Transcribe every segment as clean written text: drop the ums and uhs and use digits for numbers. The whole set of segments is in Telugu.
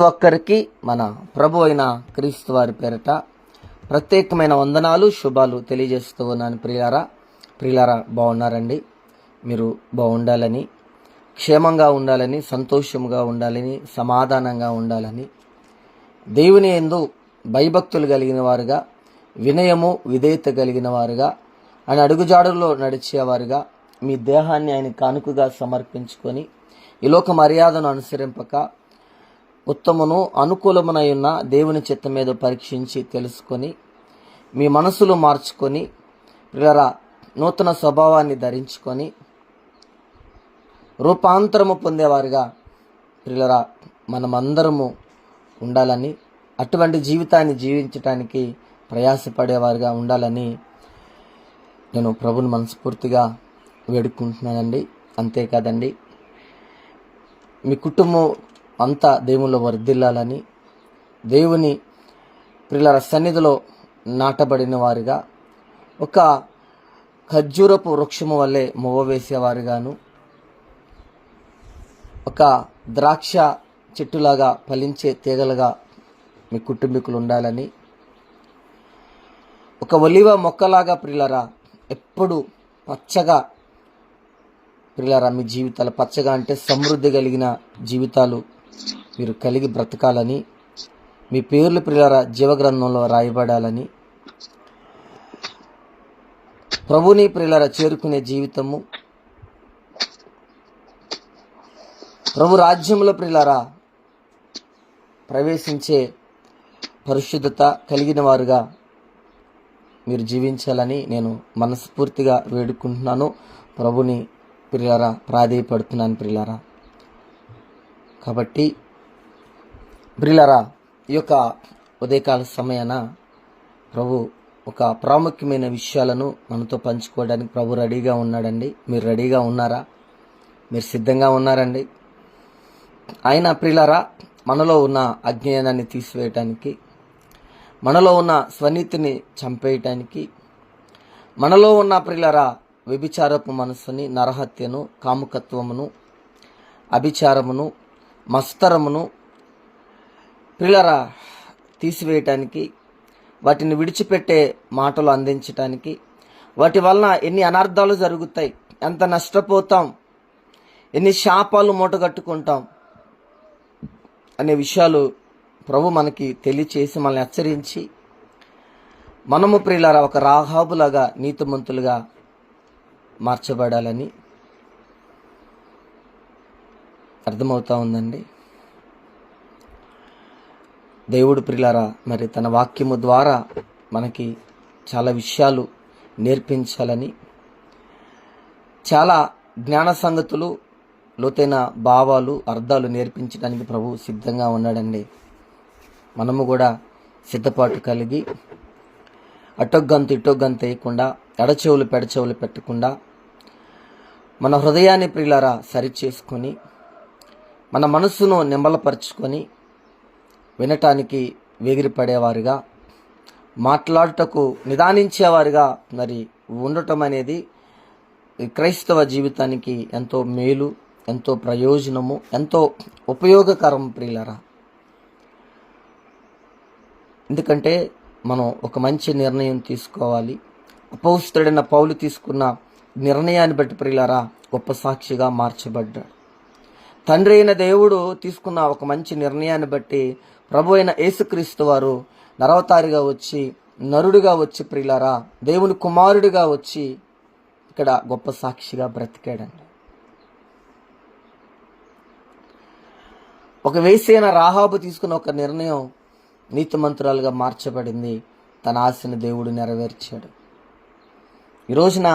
ఒక్కరికి మన ప్రభు అయిన క్రీస్తు వారి పేరిట ప్రత్యేకమైన వందనాలు శుభాలు తెలియజేస్తూ ఉన్నాను. ప్రియులారా బాగున్నారండి? మీరు బాగుండాలని, క్షేమంగా ఉండాలని, సంతోషంగా ఉండాలని, సమాధానంగా ఉండాలని, దేవుని యందు భయభక్తులు కలిగిన వారుగా, వినయము విధేయత కలిగిన వారుగా, ఆయన అడుగుజాడుల్లో నడిచేవారుగా, మీ దేహాన్ని ఆయన కానుకగా సమర్పించుకొని ఈ లోక మర్యాదను అనుసరింపక ఉత్తమును అనుకూలమునై ఉన్న దేవుని చిత్తం మీద పరీక్షించి తెలుసుకొని మీ మనసులు మార్చుకొని ప్రియులారా నూతన స్వభావాన్ని ధరించుకొని రూపాంతరము పొందేవారుగా ప్రియులారా మనమందరము ఉండాలని, అటువంటి జీవితాన్ని జీవించటానికి ప్రయాసపడేవారుగా ఉండాలని నేను ప్రభుని మనస్ఫూర్తిగా వేడుకుంటున్నానండి. అంతేకాదండి, మీ కుటుంబం అంతా దేవుల్లో వర్ధిల్లాలని, దేవుని ప్రియులారా సన్నిధిలో నాటబడిన వారుగా, ఒక ఖర్జూరపు వృక్షము వల్లే మొవ్వ వేసేవారుగాను, ఒక ద్రాక్ష చెట్టులాగా ఫలించే తీగలుగా మీ కుటుంబీకులు ఉండాలని, ఒక ఒలివ మొక్కలాగా ప్రియులారా ఎప్పుడు పచ్చగా ప్రియులారా మీ జీవితాలు పచ్చగా అంటే సమృద్ధి కలిగిన జీవితాలు మీరు కలిగి బ్రతకాలని, మీ పేర్లు ప్రియులారా జీవగ్రంథంలో రాయబడాలని, ప్రభుని ప్రియులారా చేరుకునే జీవితము, ప్రభు రాజ్యంలో ప్రియులారా ప్రవేశించే పరిశుద్ధత కలిగిన వారుగా మీరు జీవించాలని నేను మనస్ఫూర్తిగా వేడుకుంటున్నాను. ప్రభుని ప్రియులారా ప్రాధేయపడుతున్నాను ప్రియులారా. కాబట్టి ప్రియులారా ఈ యొక్క ఉదయకాల సమయాన ప్రభు ఒక ప్రాముఖ్యమైన విషయాలను మనతో పంచుకోవడానికి ప్రభు రెడీగా ఉన్నాడండి. మీరు రెడీగా ఉన్నారా? మీరు సిద్ధంగా ఉన్నారండి? ఆయన ప్రియులారా మనలో ఉన్న అజ్ఞానాన్ని తీసివేయటానికి, మనలో ఉన్న స్వనీతిని చంపేయటానికి, మనలో ఉన్న ప్రియులారా వ్యభిచారపు మనస్సుని, నరహత్యను, కాముకత్వమును, అభిచారమును, మస్తరమును ప్రియులారా తీసివేయటానికి, వాటిని విడిచిపెట్టే మాటలు అందించటానికి, వాటి వలన ఎన్ని అనర్థాలు జరుగుతాయి, ఎంత నష్టపోతాం, ఎన్ని శాపాలు మూటగట్టుకుంటాం అనే విషయాలు ప్రభు మనకి తెలియచేసి మనల్ని హెచ్చరించి మనము ప్రియులారా ఒక రాహాబులాగా నీతిమంతులుగా మార్చబడాలని అర్థమవుతా ఉందండి. దేవుడు ప్రియులారా మరి తన వాక్యము ద్వారా మనకి చాలా విషయాలు నేర్పించాలని, చాలా జ్ఞాన సంగతులు, లోతైన భావాలు, అర్థాలు నేర్పించడానికి ప్రభు సిద్ధంగా ఉన్నాడండి. మనము కూడా సిద్ధపాటు కలిగి అటొగ్గంతు ఇటొగ్గంతు వేయకుండా, ఎడచెవులు పెడచెవులు పెట్టకుండా మన హృదయాన్ని ప్రియులారా సరిచేసుకొని, మన మనస్సును నింబలపరుచుకొని వినటానికి వేగిరపడేవారుగా, మాట్లాడుటకు నిదానించేవారుగా మరి ఉండటం అనేది క్రైస్తవ జీవితానికి ఎంతో మేలు, ఎంతో ప్రయోజనము, ఎంతో ఉపయోగకరం ప్రియులారా. ఎందుకంటే మనం ఒక మంచి నిర్ణయం తీసుకోవాలి. అపొస్తలుడైన పౌలు తీసుకున్న నిర్ణయాన్ని బట్టి ప్రియులారా గొప్ప సాక్షిగా మార్చబడ్డాడు. తండ్రి అయిన దేవుడు తీసుకున్న ఒక మంచి నిర్ణయాన్ని బట్టి ప్రభు అయిన యేసుక్రీస్తు వారు నరవతారిగా వచ్చి, నరుడిగా వచ్చి ప్రియులారా దేవుని కుమారుడిగా వచ్చి ఇక్కడ గొప్ప సాక్షిగా బ్రతికాడండి. ఒక వేసైన రాహాబు తీసుకున్న ఒక నిర్ణయం నీతిమంతురాలుగా మార్చబడింది. తన ఆశను దేవుడు నెరవేర్చాడు. ఈ రోజున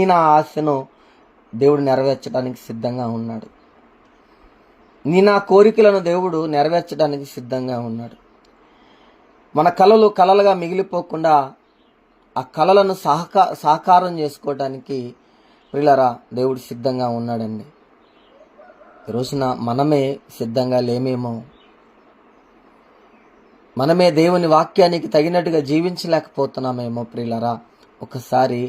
నా ఆశను దేవుడు నెరవేర్చడానికి సిద్ధంగా ఉన్నాడు. నా కోరికలను దేవుడు నెరవేర్చడానికి సిద్ధంగా ఉన్నాడు. మన కలలు కలలుగా మిగిలిపోకుండా ఆ కలలను సాకారం చేసుకోవడానికి ప్రియులారా దేవుడు సిద్ధంగా ఉన్నాడండి. ఈ రోజున మనమే సిద్ధంగా లేమేమో, మనమే దేవుని వాక్యానికి తగినట్టుగా జీవించలేకపోతున్నామేమో ప్రియులారా. ఒకసారి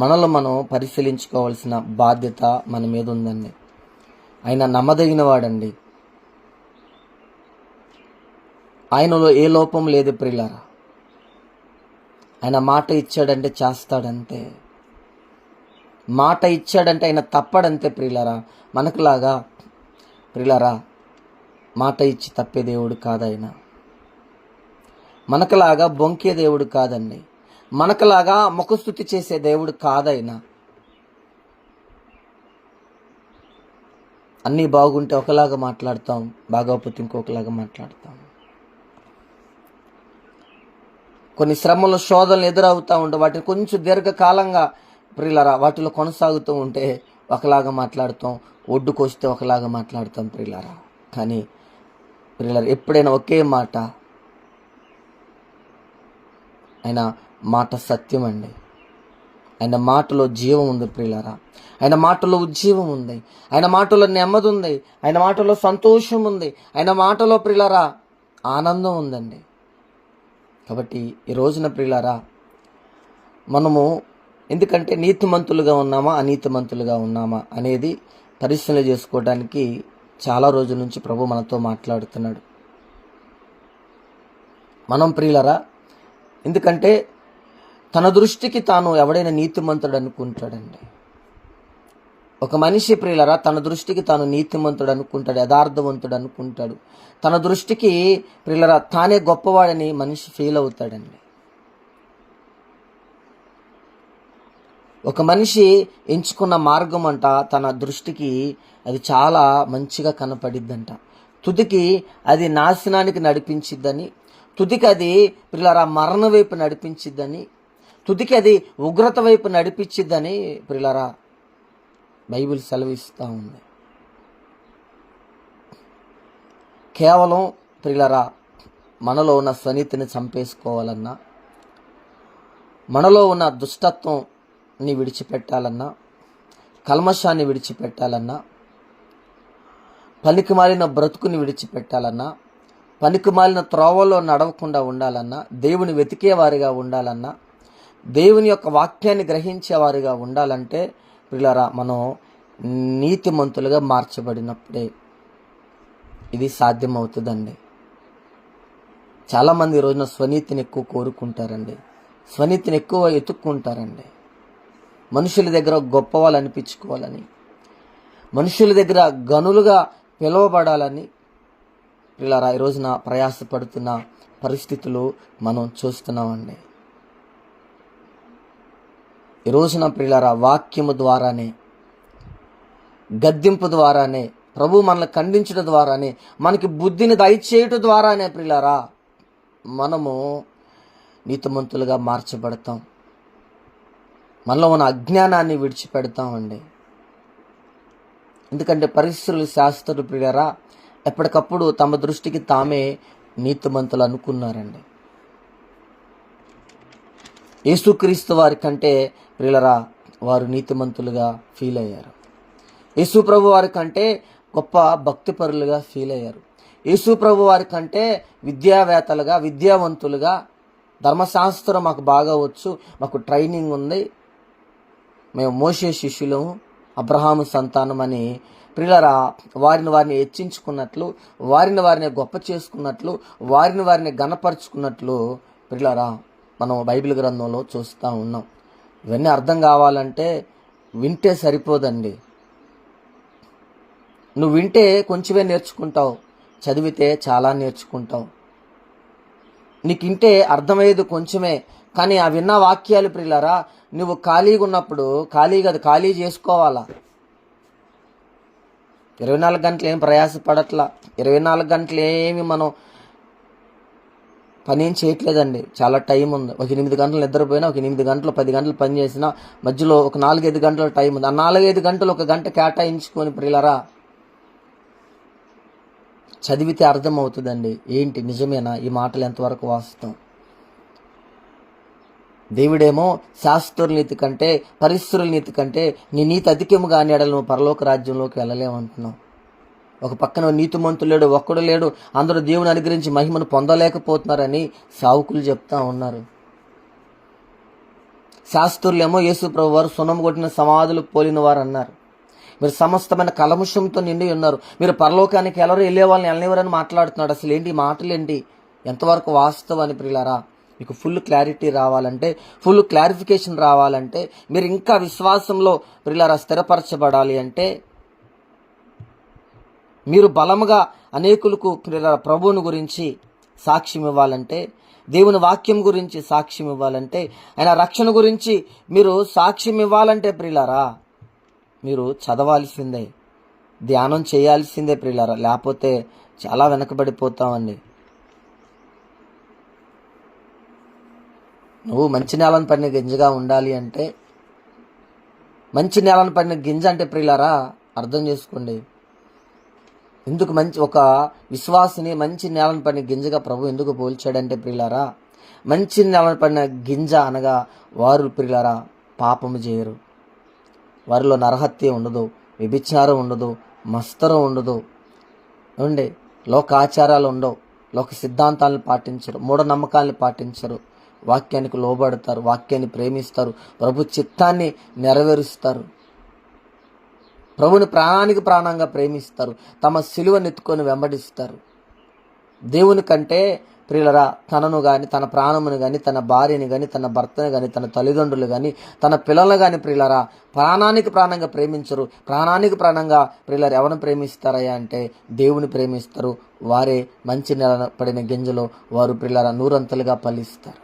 మనలో మనం పరిశీలించుకోవాల్సిన బాధ్యత మన మీద ఉందండి. ఆయన నమ్మదగిన వాడండి. ఆయనలో ఏ లోపం లేదు ప్రియులారా. ఆయన మాట ఇచ్చాడంటే చేస్తాడంతే. మాట ఇచ్చాడంటే ఆయన తప్పడంతే ప్రియులారా. మనకులాగా ప్రియులారా మాట ఇచ్చి తప్పే దేవుడు కాదాయన. మనకులాగా బొంకే దేవుడు కాదండి. మనకులాగా ముఖస్తుతి చేసే దేవుడు కాదైనా. అన్నీ బాగుంటే ఒకలాగా మాట్లాడతాం, బాగోకపోతే ఇంకొకలాగా మాట్లాడతాం. కొన్ని శ్రమలు శోధనలు ఎదురవుతూ ఉంటే వాటిని కొంచెం దీర్ఘకాలంగా ప్రియులారా వాటిలో కొనసాగుతూ ఉంటే ఒకలాగా మాట్లాడతాం, ఒడ్డుకొస్తే ఒకలాగా మాట్లాడతాం ప్రియులారా. కానీ ప్రియులారా ఎప్పుడైనా ఒకే మాట, ఆయన మాట సత్యం అండి. ఆయన మాటలో జీవం ఉంది ప్రియులారా. ఆయన మాటలో ఉజ్జీవం ఉంది. ఆయన మాటలో నెమ్మది ఉంది. ఆయన మాటలో సంతోషం ఉంది. ఆయన మాటలో ప్రియులారా ఆనందం ఉందండి. కాబట్టి ఈ రోజున ప్రియులారా మనము ఎందుకంటే నీతిమంతులుగా ఉన్నామా అనీతిమంతులుగా ఉన్నామా అనేది పరిశీలన చేసుకోవడానికి చాలా రోజుల నుంచి ప్రభు మనతో మాట్లాడుతున్నాడు. మనం ప్రియులారా ఎందుకంటే తన దృష్టికి తాను ఎవడైనా నీతిమంతుడు అనుకుంటాడండి. ఒక మనిషి ప్రియులారా తన దృష్టికి తాను నీతిమంతుడు అనుకుంటాడు, యథార్థవంతుడు అనుకుంటాడు. తన దృష్టికి ప్రియులారా తానే గొప్పవాడని మనిషి ఫీల్ అవుతాడండి. ఒక మనిషి ఎంచుకున్న మార్గం అంట తన దృష్టికి అది చాలా మంచిగా కనపడిద్దంట. తుదికి అది నాశనానికి నడిపించిద్దని, తుదికి అది ప్రియులారా మరణ వైపు నడిపించిద్దని, తుదికి అది ఉగ్రత వైపు నడిపించిద్దని ప్రియులారా బైబిల్ సెలవిస్తూ ఉంది. కేవలం ప్రియులారా మనలో ఉన్న స్వనీతిని చంపేసుకోవాలన్నా, మనలో ఉన్న దుష్టత్వంని విడిచిపెట్టాలన్నా, కల్మషాన్ని విడిచిపెట్టాలన్నా, పనికిమాలిన బ్రతుకుని విడిచిపెట్టాలన్నా, పనికిమాలిన త్రోవలో నడవకుండా ఉండాలన్నా, దేవుని వెతికేవారిగా ఉండాలన్నా, దేవుని యొక్క వాక్యాన్ని గ్రహించేవారిగా ఉండాలంటే ప్రియులారా మనం నీతిమంతులుగా మార్చబడినప్పుడే ఇది సాధ్యమవుతుందండి. చాలామంది ఈ రోజున స్వనీతిని ఎక్కువ కోరుకుంటారండి, స్వనీతిని ఎక్కువ ఎత్తుక్కుంటారండి. మనుషుల దగ్గర గొప్పవాళ్ళు అనిపించుకోవాలని, మనుషుల దగ్గర గనులుగా పిలువబడాలని ప్రియులారా ఈ రోజున ప్రయాసపడుతున్న పరిస్థితులు మనం చూస్తున్నామండి. ఈ రోజున ప్రియులారా వాక్యము ద్వారానే, గద్దింపు ద్వారానే, ప్రభు మనల్ని ఖండించడం ద్వారానే, మనకి బుద్ధిని దయచేయటం ద్వారానే ప్రియులారా మనము నీతిమంతులుగా మార్చబడతాం. మనలో ఉన్న అజ్ఞానాన్ని విడిచిపెడతామండి. ఎందుకంటే పరిస్థితులు శాస్త్రులు ప్రియులారా ఎప్పటికప్పుడు తమ దృష్టికి తామే నీతిమంతులు అనుకున్నారండి. యేసుక్రీస్తు వారి కంటే ప్రియులారా వారు నీతిమంతులుగా ఫీల్ అయ్యారు. యేసు ప్రభు వారి కంటే గొప్ప భక్తిపరులుగా ఫీల్ అయ్యారు. యేసు ప్రభు వారి కంటే విద్యావేత్తలుగా, విద్యావంతులుగా, ధర్మశాస్త్రం మాకు బాగా వచ్చు, మాకు ట్రైనింగ్ ఉంది, మేము మోషే శిష్యులము, అబ్రహాము సంతానం అని ప్రియులారా వారిని హెచ్చించుకున్నట్లు, వారిని గొప్ప చేసుకున్నట్లు, వారిని ఘనపరుచుకున్నట్లు ప్రియులారా మనం బైబిల్ గ్రంథంలో చూస్తూ ఉన్నాం. ఇవన్నీ అర్థం కావాలంటే వింటే సరిపోదండి. నువ్వు వింటే కొంచెమే నేర్చుకుంటావు, చదివితే చాలా నేర్చుకుంటావు. నీకు ఇంటే అర్థమయ్యేది కొంచెమే, కానీ ఆ విన్న వాక్యాలు ప్రియులారా నువ్వు ఖాళీగా ఉన్నప్పుడు ఖాళీ చేసుకోవాలా. 24 గంటలు ఏం ప్రయాసపడట్లా, 24 గంటలు ఏమి మనం పని ఏం చేయట్లేదండి. చాలా టైం ఉంది. ఒక 8 గంటలు నిద్రపోయినా, ఒక 8 గంటలు 10 గంటలు పని చేసినా, మధ్యలో ఒక 4-5 గంటల టైం ఉంది. ఆ 4-5 గంటలు 1 గంట కేటాయించుకొని ప్రియులారా చదివితే అర్థమవుతుందండి. ఏంటి నిజమేనా, ఈ మాటలు ఎంతవరకు వాస్తవం. దేవుడేమో శాస్త్రుల నీతి కంటే, పరిస్థితుల నీతి కంటే నీ నీతి అధికముగా అనేడలు నువ్వు పరలోక రాజ్యంలోకి వెళ్ళలేమంటున్నావు. ఒక పక్కన నీతిమంతుడు లేడు, ఒక్కడు లేడు, అందరూ దేవుని అనుగ్రహించి మహిమను పొందలేకపోతున్నారని సావుకులు చెప్తా ఉన్నారు. శాస్త్రులేమో యేసు ప్రభు వారు సున్నం కొట్టిన సమాధులు పోలిన వారు అన్నారు. మీరు సమస్తమైన కలముషంతో నిండి ఉన్నారు, మీరు పరలోకానికి వెళ్ళరు, వెళ్ళే వాళ్ళని వెళ్ళనివ్వరని మాట్లాడుతున్నాడు. అసలు ఏంటి మాటలేంటి? ఎంతవరకు వాస్తవం అని ప్రియులారా మీకు ఫుల్ క్లారిటీ రావాలంటే, ఫుల్ క్లారిఫికేషన్ రావాలంటే, మీరు ఇంకా విశ్వాసంలో ప్రియులారా స్థిరపరచబడాలి అంటే, మీరు బలముగా అనేకులకు ప్రభువుని గురించి సాక్ష్యం ఇవ్వాలంటే, దేవుని వాక్యం గురించి సాక్ష్యం ఇవ్వాలంటే, ఆయన రక్షణ గురించి మీరు సాక్ష్యం ఇవ్వాలంటే ప్రియులారా మీరు చదవాల్సిందే, ధ్యానం చేయాల్సిందే ప్రియులారా. లేకపోతే చాలా వెనకబడిపోతామండి. నువ్వు మంచి నేలను పడిన గింజగా ఉండాలి అంటే, మంచి నేలను పడిన గింజ అంటే ప్రియులారా అర్థం చేసుకోండి. ఎందుకు ఒక విశ్వాసిని మంచి నేలను పడిన గింజగా ప్రభు ఎందుకు పోల్చాడంటే ప్రియులారా, మంచి నేలను పడిన గింజ అనగా వారు ప్రియులారా పాపము చేయరు, వారిలో నరహత్య ఉండదు, వ్యభిచారం ఉండదు, మస్తరం ఉండదు, ఉండే లోకాచారాలు ఉండవు, లోక సిద్ధాంతాలను పాటించరు, మూఢనమ్మకాలను పాటించరు, వాక్యానికి లోబడతారు, వాక్యాన్ని ప్రేమిస్తారు, ప్రభు చిత్తాన్ని నెరవేరుస్తారు, ప్రభుని ప్రాణానికి ప్రాణంగా ప్రేమిస్తారు, తమ సిలువను ఎత్తుకొని వెంబడిస్తారు. దేవుని కంటే ప్రియులరా తనను కానీ, తన ప్రాణమును కానీ, తన భార్యని కానీ, తన భర్తను కానీ, తన తల్లిదండ్రులు కానీ, తన పిల్లలను కానీ ప్రియులరా ప్రాణానికి ప్రాణంగా ప్రేమించరు. ప్రాణానికి ప్రాణంగా ప్రియులరు ఎవరిని ప్రేమిస్తారయ్యా అంటే దేవుని ప్రేమిస్తారు. వారే మంచి నెల పడిన గింజలో వారు ప్రియులరా నూరంతలుగా ఫలిస్తారు.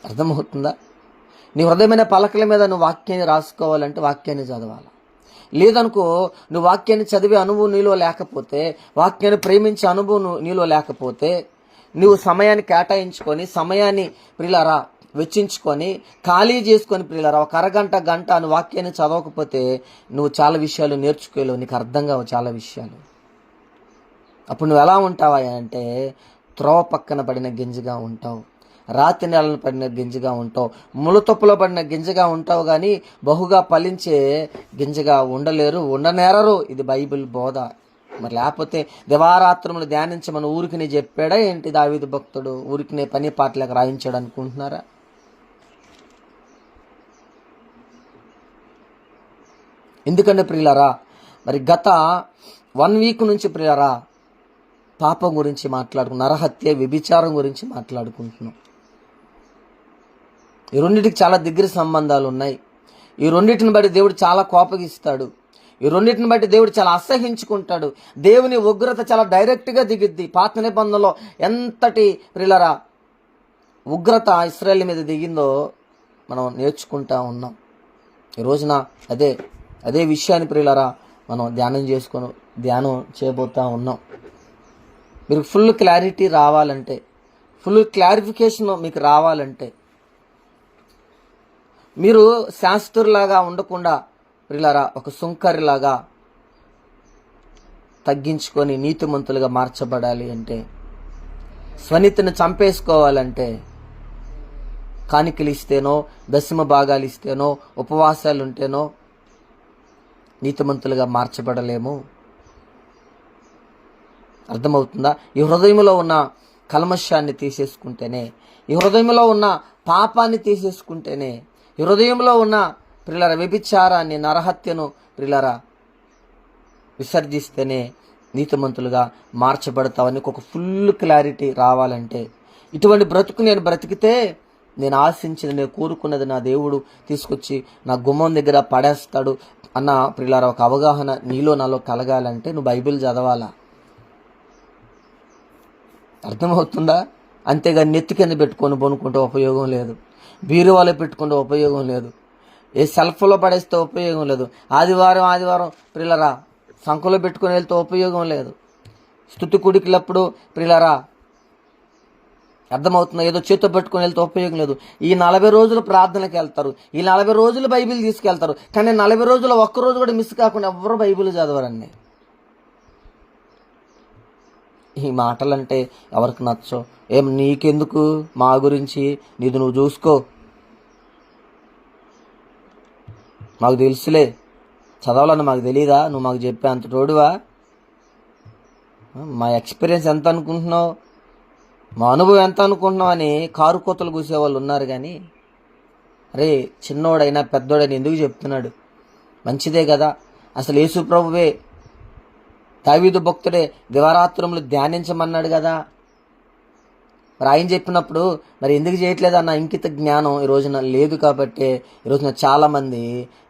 అర్థమవుతుందా? నీ హృదయమైన పలకల మీద నువ్వు వాక్యాన్ని రాసుకోవాలంటే వాక్యాన్ని చదవాలి. లేదనుకో, నువ్వు వాక్యాన్ని చదివే అనుభవం నీలో లేకపోతే, వాక్యాన్ని ప్రేమించే అనుభవం నీలో లేకపోతే, నువ్వు సమయాన్ని కేటాయించుకొని, సమయాన్ని ప్రియులారా వెచ్చించుకొని, ఖాళీ చేసుకొని ప్రియులారా ఒక అరగంట గంట నువ్వు వాక్యాన్ని చదవకపోతే నువ్వు చాలా విషయాలు నేర్చుకోలేవు, నీకు అర్థం కావు చాలా విషయాలు. అప్పుడు నువ్వు ఎలా ఉంటావా అంటే త్రోవ పక్కన పడిన గింజగా ఉంటావు, రాతి నేలను పడిన గింజగా ఉంటావు, ముళ్ళతొప్పులో పడిన గింజగా ఉంటావు, కానీ బహుగా ఫలించే గింజగా ఉండనేరరు. ఇది బైబిల్ బోధ. మరి లేకపోతే దివారాత్రములు ధ్యానించమని ఊరికి చెప్పాడా ఏంటి దావీదు భక్తుడు? ఊరికి పని పాటలకు రాయించాడు అనుకుంటున్నారా? ఎందుకంటే ప్రియులారా మరి గత 1 వీక్ నుంచి ప్రియులారా పాపం గురించి మాట్లాడుకున్నాం, నరహత్య వ్యభిచారం గురించి మాట్లాడుకుంటున్నాం. ఈ రెండింటికి చాలా దగ్గర సంబంధాలు ఉన్నాయి. ఈ రెండింటిని బట్టి దేవుడు చాలా కోపగిస్తాడు. ఈ రెండింటిని బట్టి దేవుడు చాలా అసహించుకుంటాడు. దేవుని ఉగ్రత చాలా డైరెక్ట్గా దిగిద్ది. పాత నిబంధనలో ఎంతటి ప్రియులరా ఉగ్రత ఇశ్రాయేలు మీద దిగిందో మనం నేర్చుకుంటా ఉన్నాం. ఈ రోజున అదే విషయాన్ని ప్రియులరా మనం ధ్యానం చేయబోతా ఉన్నాం. మీరు ఫుల్ క్లారిటీ రావాలంటే, ఫుల్ క్లారిఫికేషన్ మీకు రావాలంటే, మీరు శాస్త్రులాగా ఉండకుండా ప్రియులారా ఒక సుంకరిలాగా తగ్గించుకొని నీతిమంతులుగా మార్చబడాలి అంటే, స్వనీతిని చంపేసుకోవాలంటే, కాணிకలు ఇస్తేనో, దశమ భాగాలు ఇస్తేనో, ఉపవాసాలు ఉంటేనో నీతిమంతులుగా మార్చబడలేము. అర్థమవుతుందా? ఈ హృదయంలో ఉన్న కల్మషాన్ని తీసేసుకుంటేనే, ఈ హృదయంలో ఉన్న పాపాన్ని తీసేసుకుంటేనే, ఈ హృదయంలో ఉన్న ప్రియులర వ్యభిచారాన్ని, నరహత్యను ప్రియులర విసర్జిస్తేనే నీతిమంతులుగా మార్చబడతావని ఒక ఫుల్ క్లారిటీ రావాలంటే, ఇటువంటి బ్రతుకు నేను బ్రతికితే నేను ఆశించింది, నేను కోరుకున్నది నా దేవుడు తీసుకొచ్చి నా గుమ్మం దగ్గర పడేస్తాడు అన్న ప్రియులర ఒక అవగాహన నాలో కలగాలంటే నువ్వు బైబిల్ చదవాలా. అర్థమవుతుందా? అంతేగా నెత్తి కింద పెట్టుకొని కొనుక్కుంటే ఉపయోగం లేదు, బీరువాలో పెట్టుకుంటే ఉపయోగం లేదు, ఏ సెల్ఫ్లో పడేస్తే ఉపయోగం లేదు, ఆదివారం ప్రియులరా సంఖలో పెట్టుకొని వెళ్తే ఉపయోగం లేదు, స్తుతి కుడికిలప్పుడు ప్రియులరా అర్థమవుతుందా ఏదో చేతితో పెట్టుకొని వెళ్తే ఉపయోగం లేదు. ఈ 40 రోజులు ప్రార్థనకి వెళ్తారు, ఈ 40 రోజులు బైబిల్ తీసుకెళ్తారు, కానీ 40 రోజులు ఒక్కరోజు కూడా మిస్ కాకుండా ఎవరు బైబిల్ చదవరండి. ఈ మాటలంటే ఎవరికి నచ్చో, ఏం నీకెందుకు మా గురించి, నీది నువ్వు చూసుకో, మాకు తెలుసులే, చదవాలని మాకు తెలీదా, నువ్వు మాకు చెప్పే అంత తోడువా, మా ఎక్స్పీరియన్స్ ఎంత అనుకుంటున్నావు, మా అనుభవం ఎంత అనుకుంటున్నావు అని కారు కోతలు కూసేవాళ్ళు ఉన్నారు. కానీ అరే చిన్నోడైనా పెద్దోడైనా ఎందుకు చెప్తున్నాడు, మంచిదే కదా. అసలు యేసు ప్రభువే దావీదు భక్తుడే దివారాత్రములు ధ్యానించమన్నాడు కదా. మరి ఆయన చెప్పినప్పుడు మరి ఎందుకు చేయట్లేదు అన్న ఇంకిత జ్ఞానం ఈ రోజున లేదు. కాబట్టి ఈ రోజున చాలామంది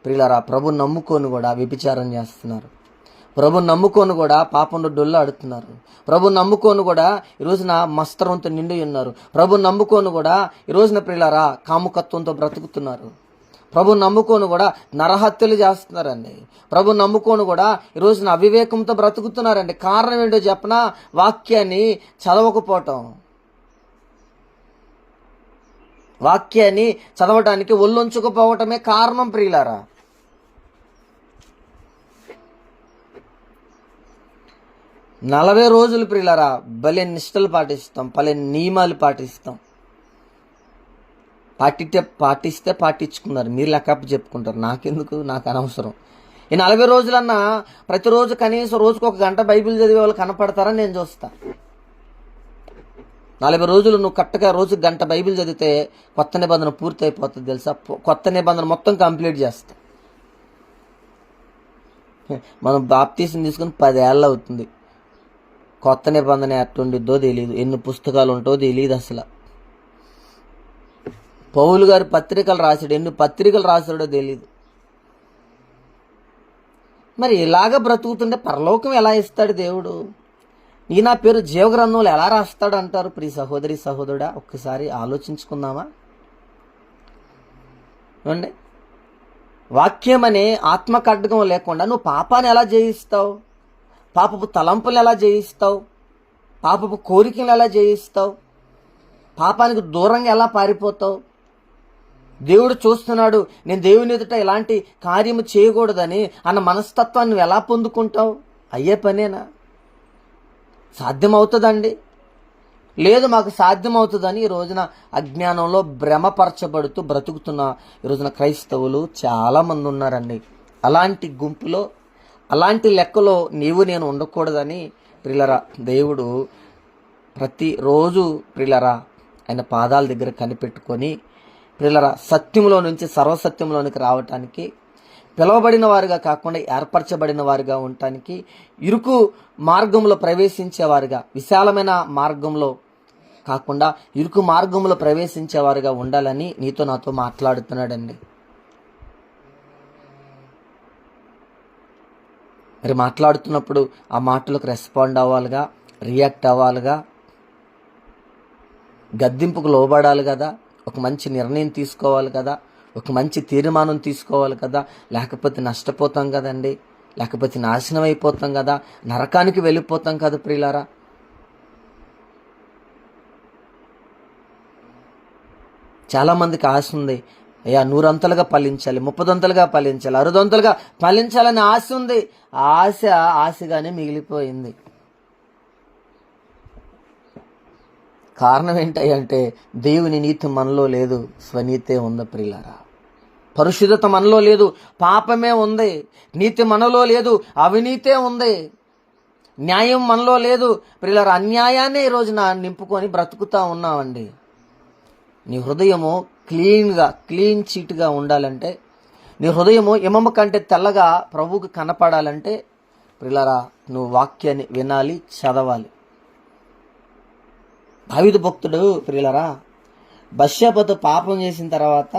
ప్రియులారా ప్రభుని నమ్ముకొని కూడా వ్యభిచారం చేస్తున్నారు. ప్రభుని నమ్ముకొని కూడా పాపంలో డొల్లు ఆడుతున్నారు. ప్రభుని నమ్ముకొని కూడా ఈ రోజున మస్తరంతో నిండి ఉన్నారు. ప్రభుని నమ్ముకొని కూడా ఈ రోజున ప్రియులారా కాముకత్వంతో బ్రతుకుతున్నారు. ప్రభుని నమ్ముకొని కూడా నరహత్యలు చేస్తున్నారండి. ప్రభుని నమ్ముకొని కూడా ఈ రోజున అవివేకంతో బ్రతుకుతున్నారండి. కారణం ఏంటో చెప్పనా? వాక్యాన్ని చదవకపోవటం. వాక్యాన్ని చదవటానికి ఒళ్ళొంచుకుపోవటమే కారణం ప్రియులారా. నలభై రోజులు ప్రియులారా భలే నిష్టలు పాటిస్తాం, భలే నియమాలు పాటిస్తాం. పాటిస్తే పాటించుకున్నారు, మీరు లెక్కప్ప చెప్పుకుంటారు. నాకెందుకు, నాకు అనవసరం. ఈ 40 రోజులన్నా ప్రతిరోజు కనీసం రోజుకు 1 గంట బైబిల్ చదివే వాళ్ళు కనపడతారని నేను చూస్తా. 40 రోజులు నువ్వు కరెక్ట్గా రోజుకు 1 గంట బైబిల్ చదివితే కొత్త నిబంధన పూర్తి అయిపోతుంది తెలుసా. కొత్త నిబంధన మొత్తం కంప్లీట్ చేస్తా. మనం బాప్తీసం తీసుకుని 10 ఏళ్ళు అవుతుంది. కొత్త నిబంధన ఎట్టుండిద్దో తెలియదు, ఎన్ని పుస్తకాలు ఉంటో తెలియదు అసలు. పౌలు గారు పత్రికలు రాశాడు, ఎన్ని పత్రికలు రాశాడో తెలియదు. మరి ఇలాగ బ్రతుకుతుంటే పరలోకం ఎలా ఇస్తాడు దేవుడు? నీ నా పేరు జీవగ్రంథంలో ఎలా రాస్తాడు అంటారు. ప్రియ సహోదరి సహోదరుడా, ఒక్కసారి ఆలోచించుకుందామా అండి. వాక్యం అనే ఆత్మఖడ్గం లేకుండా నువ్వు పాపాన్ని ఎలా జయిస్తావు? పాపపు తలంపులు ఎలా జయిస్తావు? పాపపు కోరికలు ఎలా జయిస్తావు? పాపానికి దూరంగా ఎలా పారిపోతావు? దేవుడు చూస్తున్నాడు, నేను దేవుని ఎదుట ఇలాంటి కార్యము చేయకూడదని అన్న మనస్తత్వాన్ని నువ్వు ఎలా పొందుకుంటావు? అయ్యే పనేనా? సాధ్యమవుతుందండి? లేదు, మాకు సాధ్యమవుతుందని ఈ రోజున అజ్ఞానంలో భ్రమపరచబడుతూ బ్రతుకుతున్న ఈ రోజున క్రైస్తవులు చాలామంది ఉన్నారండి. అలాంటి గుంపులో, అలాంటి లెక్కలో నీవు నేను ఉండకూడదని ప్రియులరా దేవుడు ప్రతిరోజు ప్రియులరా ఆయన పాదాల దగ్గర కనిపెట్టుకొని ప్రియులరా సత్యంలో నుంచి సర్వసత్యంలోనికి రావటానికి, పిలువబడిన వారుగా కాకుండా ఏర్పరచబడిన వారుగా ఉండటానికి, ఇరుకు మార్గంలో ప్రవేశించేవారుగా, విశాలమైన మార్గంలో కాకుండా ఇరుకు మార్గంలో ప్రవేశించేవారుగా ఉండాలని నీతో నాతో మాట్లాడుతున్నాడండి. మరి మాట్లాడుతున్నప్పుడు ఆ మాటలకు రెస్పాండ్ అవ్వాలిగా, రియాక్ట్ అవ్వాలిగా, గద్దింపుకు లోబడాలి కదా, ఒక మంచి నిర్ణయం తీసుకోవాలి కదా, ఒక మంచి తీర్మానం తీసుకోవాలి కదా. లేకపోతే నష్టపోతాం కదండి, లేకపోతే నాశనం అయిపోతాం కదా, నరకానికి వెళ్ళిపోతాం కదా ప్రియులారా. చాలామందికి ఆశ ఉంది, అయ్యా 100 ఫలించాలి, 30 ఫలించాలి, 60 ఫలించాలని ఆశ ఉంది. ఆశగానే మిగిలిపోయింది. కారణం ఏంటంటే దేవుని నీతి మనలో లేదు, స్వనీతే ఉంది ప్రియులారా. పరిశుద్ధత మనలో లేదు, పాపమే ఉంది. నీతి మనలో లేదు, అవినీతే ఉంది. న్యాయం మనలో లేదు ప్రియులారా, అన్యాయాన్ని ఈ రోజున నింపుకొని బ్రతుకుతా ఉన్నామండి. నీ హృదయము క్లీన్ చీట్గా ఉండాలంటే, నీ హృదయము హిమము కంటే తెల్లగా ప్రభువుకు కనపడాలంటే ప్రియులారా నువ్వు వాక్యాన్ని వినాలి, చదవాలి. దావీదు భక్తుడు ప్రియులరా బత్షెబతో పాపం చేసిన తర్వాత,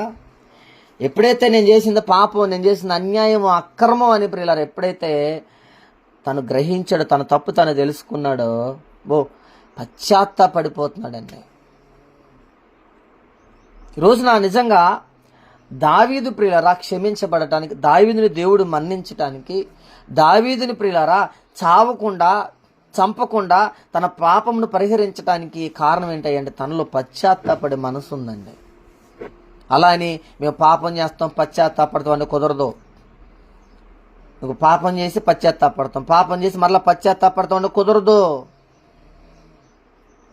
ఎప్పుడైతే నేను చేసిన పాపం, నేను చేసిన అన్యాయం, అక్రమం అని ప్రియులరా ఎప్పుడైతే తను గ్రహించాడో, తన తప్పు తను తెలుసుకున్నాడో, పశ్చాత్తాపడిపోతున్నాడండి. ఈరోజున నిజంగా దావీదు ప్రియులరా క్షమించబడటానికి, దావీదుని దేవుడు మన్నించటానికి, దావీదుని ప్రియులరా చావకుండా చంపకుండా తన పాపమును పరిహరించడానికి కారణం ఏంటంటే తనలో పశ్చాత్తాపడే మనసు ఉందండి. అలా అని మేము పాపం చేస్తాం పశ్చాత్తాపడతాం అంటే కుదరదు. నువ్వు పాపం చేసి పశ్చాత్తాపడతాం, పాపం చేసి మరలా పశ్చాత్తాపడతాం అంటే కుదరదు.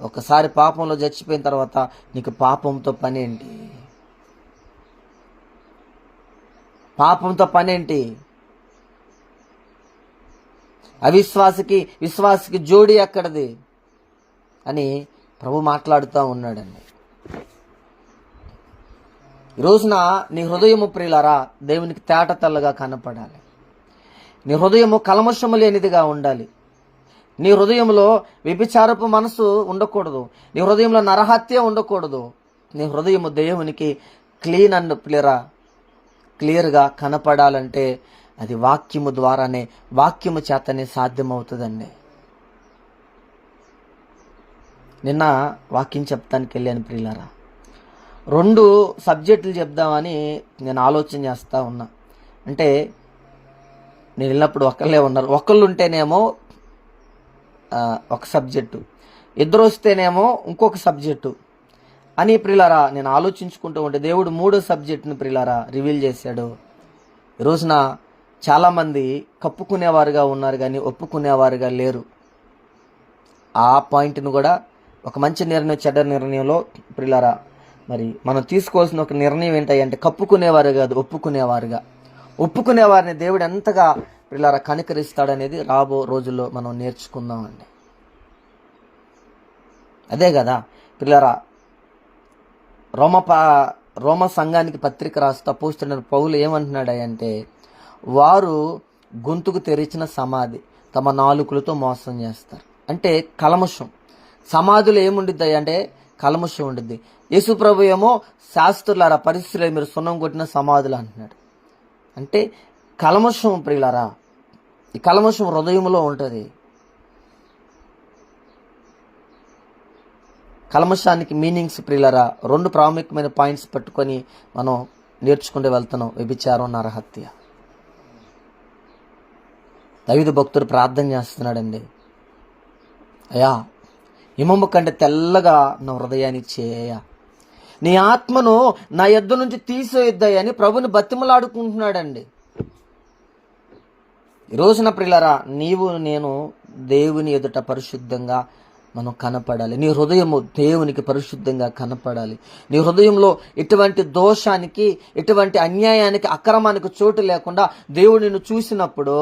ఒకసారి పాపంలో చచ్చిపోయిన తర్వాత నీకు పాపంతో పని ఏంటి? పాపంతో పని ఏంటి? అవిశ్వాసికి విశ్వాసికి జోడి ఎక్కడది అని ప్రభు మాట్లాడుతూ ఉన్నాడండి. ఈ రోజున నీ హృదయము ప్రియులారా దేవునికి తేట తెల్లగా కనపడాలి. నీ హృదయము కల్మషము లేనిదిగా ఉండాలి. నీ హృదయంలో వ్యభిచారపు మనసు ఉండకూడదు. నీ హృదయంలో నరహత్య ఉండకూడదు. నీ హృదయము దేవునికి క్లీన్ అండ్ క్లియర్గా కనపడాలంటే అది వాక్యము ద్వారానే, వాక్యము చేతనే సాధ్యమవుతుందండి. నిన్న వాక్యం చెప్తానికి వెళ్ళాను ప్రియులారా. 2 సబ్జెక్టులు చెప్దామని నేను ఆలోచన చేస్తూ ఉన్నా. అంటే నేను వెళ్ళినప్పుడు ఒకళ్ళే ఉన్నారు. ఒకళ్ళు ఉంటేనేమో ఒక సబ్జెక్టు, 2 వస్తేనేమో ఇంకొక సబ్జెక్టు అని ప్రియులారా నేను ఆలోచించుకుంటూ ఉంటే దేవుడు 3వ సబ్జెక్టుని ప్రియులారా రివీల్ చేశాడు. ఈ రోజున చాలామంది కప్పుకునేవారుగా ఉన్నారు కానీ ఒప్పుకునేవారుగా లేరు. ఆ పాయింట్ను కూడా ఒక మంచి నిర్ణయం, చెడ్డ నిర్ణయంలో ప్రియులారా మరి మనం తీసుకోవాల్సిన ఒక నిర్ణయం ఏంటంటే కప్పుకునేవారు కాదు, ఒప్పుకునేవారిని దేవుడు ఎంతగా ప్రియులారా కనికరిస్తాడనేది రాబో రోజుల్లో మనం నేర్చుకుందామండి. అదే కదా ప్రియులారా రోమ సంఘానికి పత్రిక రాస్తూ అపోస్తలుడైన పౌలు ఏమంటున్నాడంటే, వారు గొంతుకు తెరిచిన సమాధి తమ నాలుకలతో మోసం చేస్తారు. అంటే కల్మషం. సమాధిలో ఏముండిద్ది అంటే కల్మషం ఉండిద్ది. యేసు ప్రభు ఏమో శాస్త్రులారా పరిస్థితులు మీరు సున్నం కొట్టిన సమాధులు అంటున్నాడు. అంటే కల్మషం ప్రియులారా, ఈ కల్మషం హృదయంలో ఉంటుంది. కల్మషానికి మీనింగ్స్ ప్రియులారా 2 ప్రాముఖ్యమైన పాయింట్స్ పట్టుకొని మనం నేర్చుకుంటూ వెళ్తున్నాం. వ్యభిచారం, నరహత్య. దావీదు భక్తుడు ప్రార్థన చేస్తున్నాడండి, అయ్యా హిమము కంటే తెల్లగా నా హృదయాన్ని చేయ, నీ ఆత్మను నా యొద్ద నుంచి తీసేయొద్దని ప్రభుని బతిమలాడుకుంటున్నాడండి. ఈ రోజున ప్రియులారా నీవు నేను దేవుని ఎదుట పరిశుద్ధంగా మనం కనపడాలి. నీ హృదయము దేవునికి పరిశుద్ధంగా కనపడాలి. నీ హృదయంలో ఎటువంటి దోషానికి, ఎటువంటి అన్యాయానికి, అక్రమానికి చోటు లేకుండా దేవుడు నిన్ను చూసినప్పుడు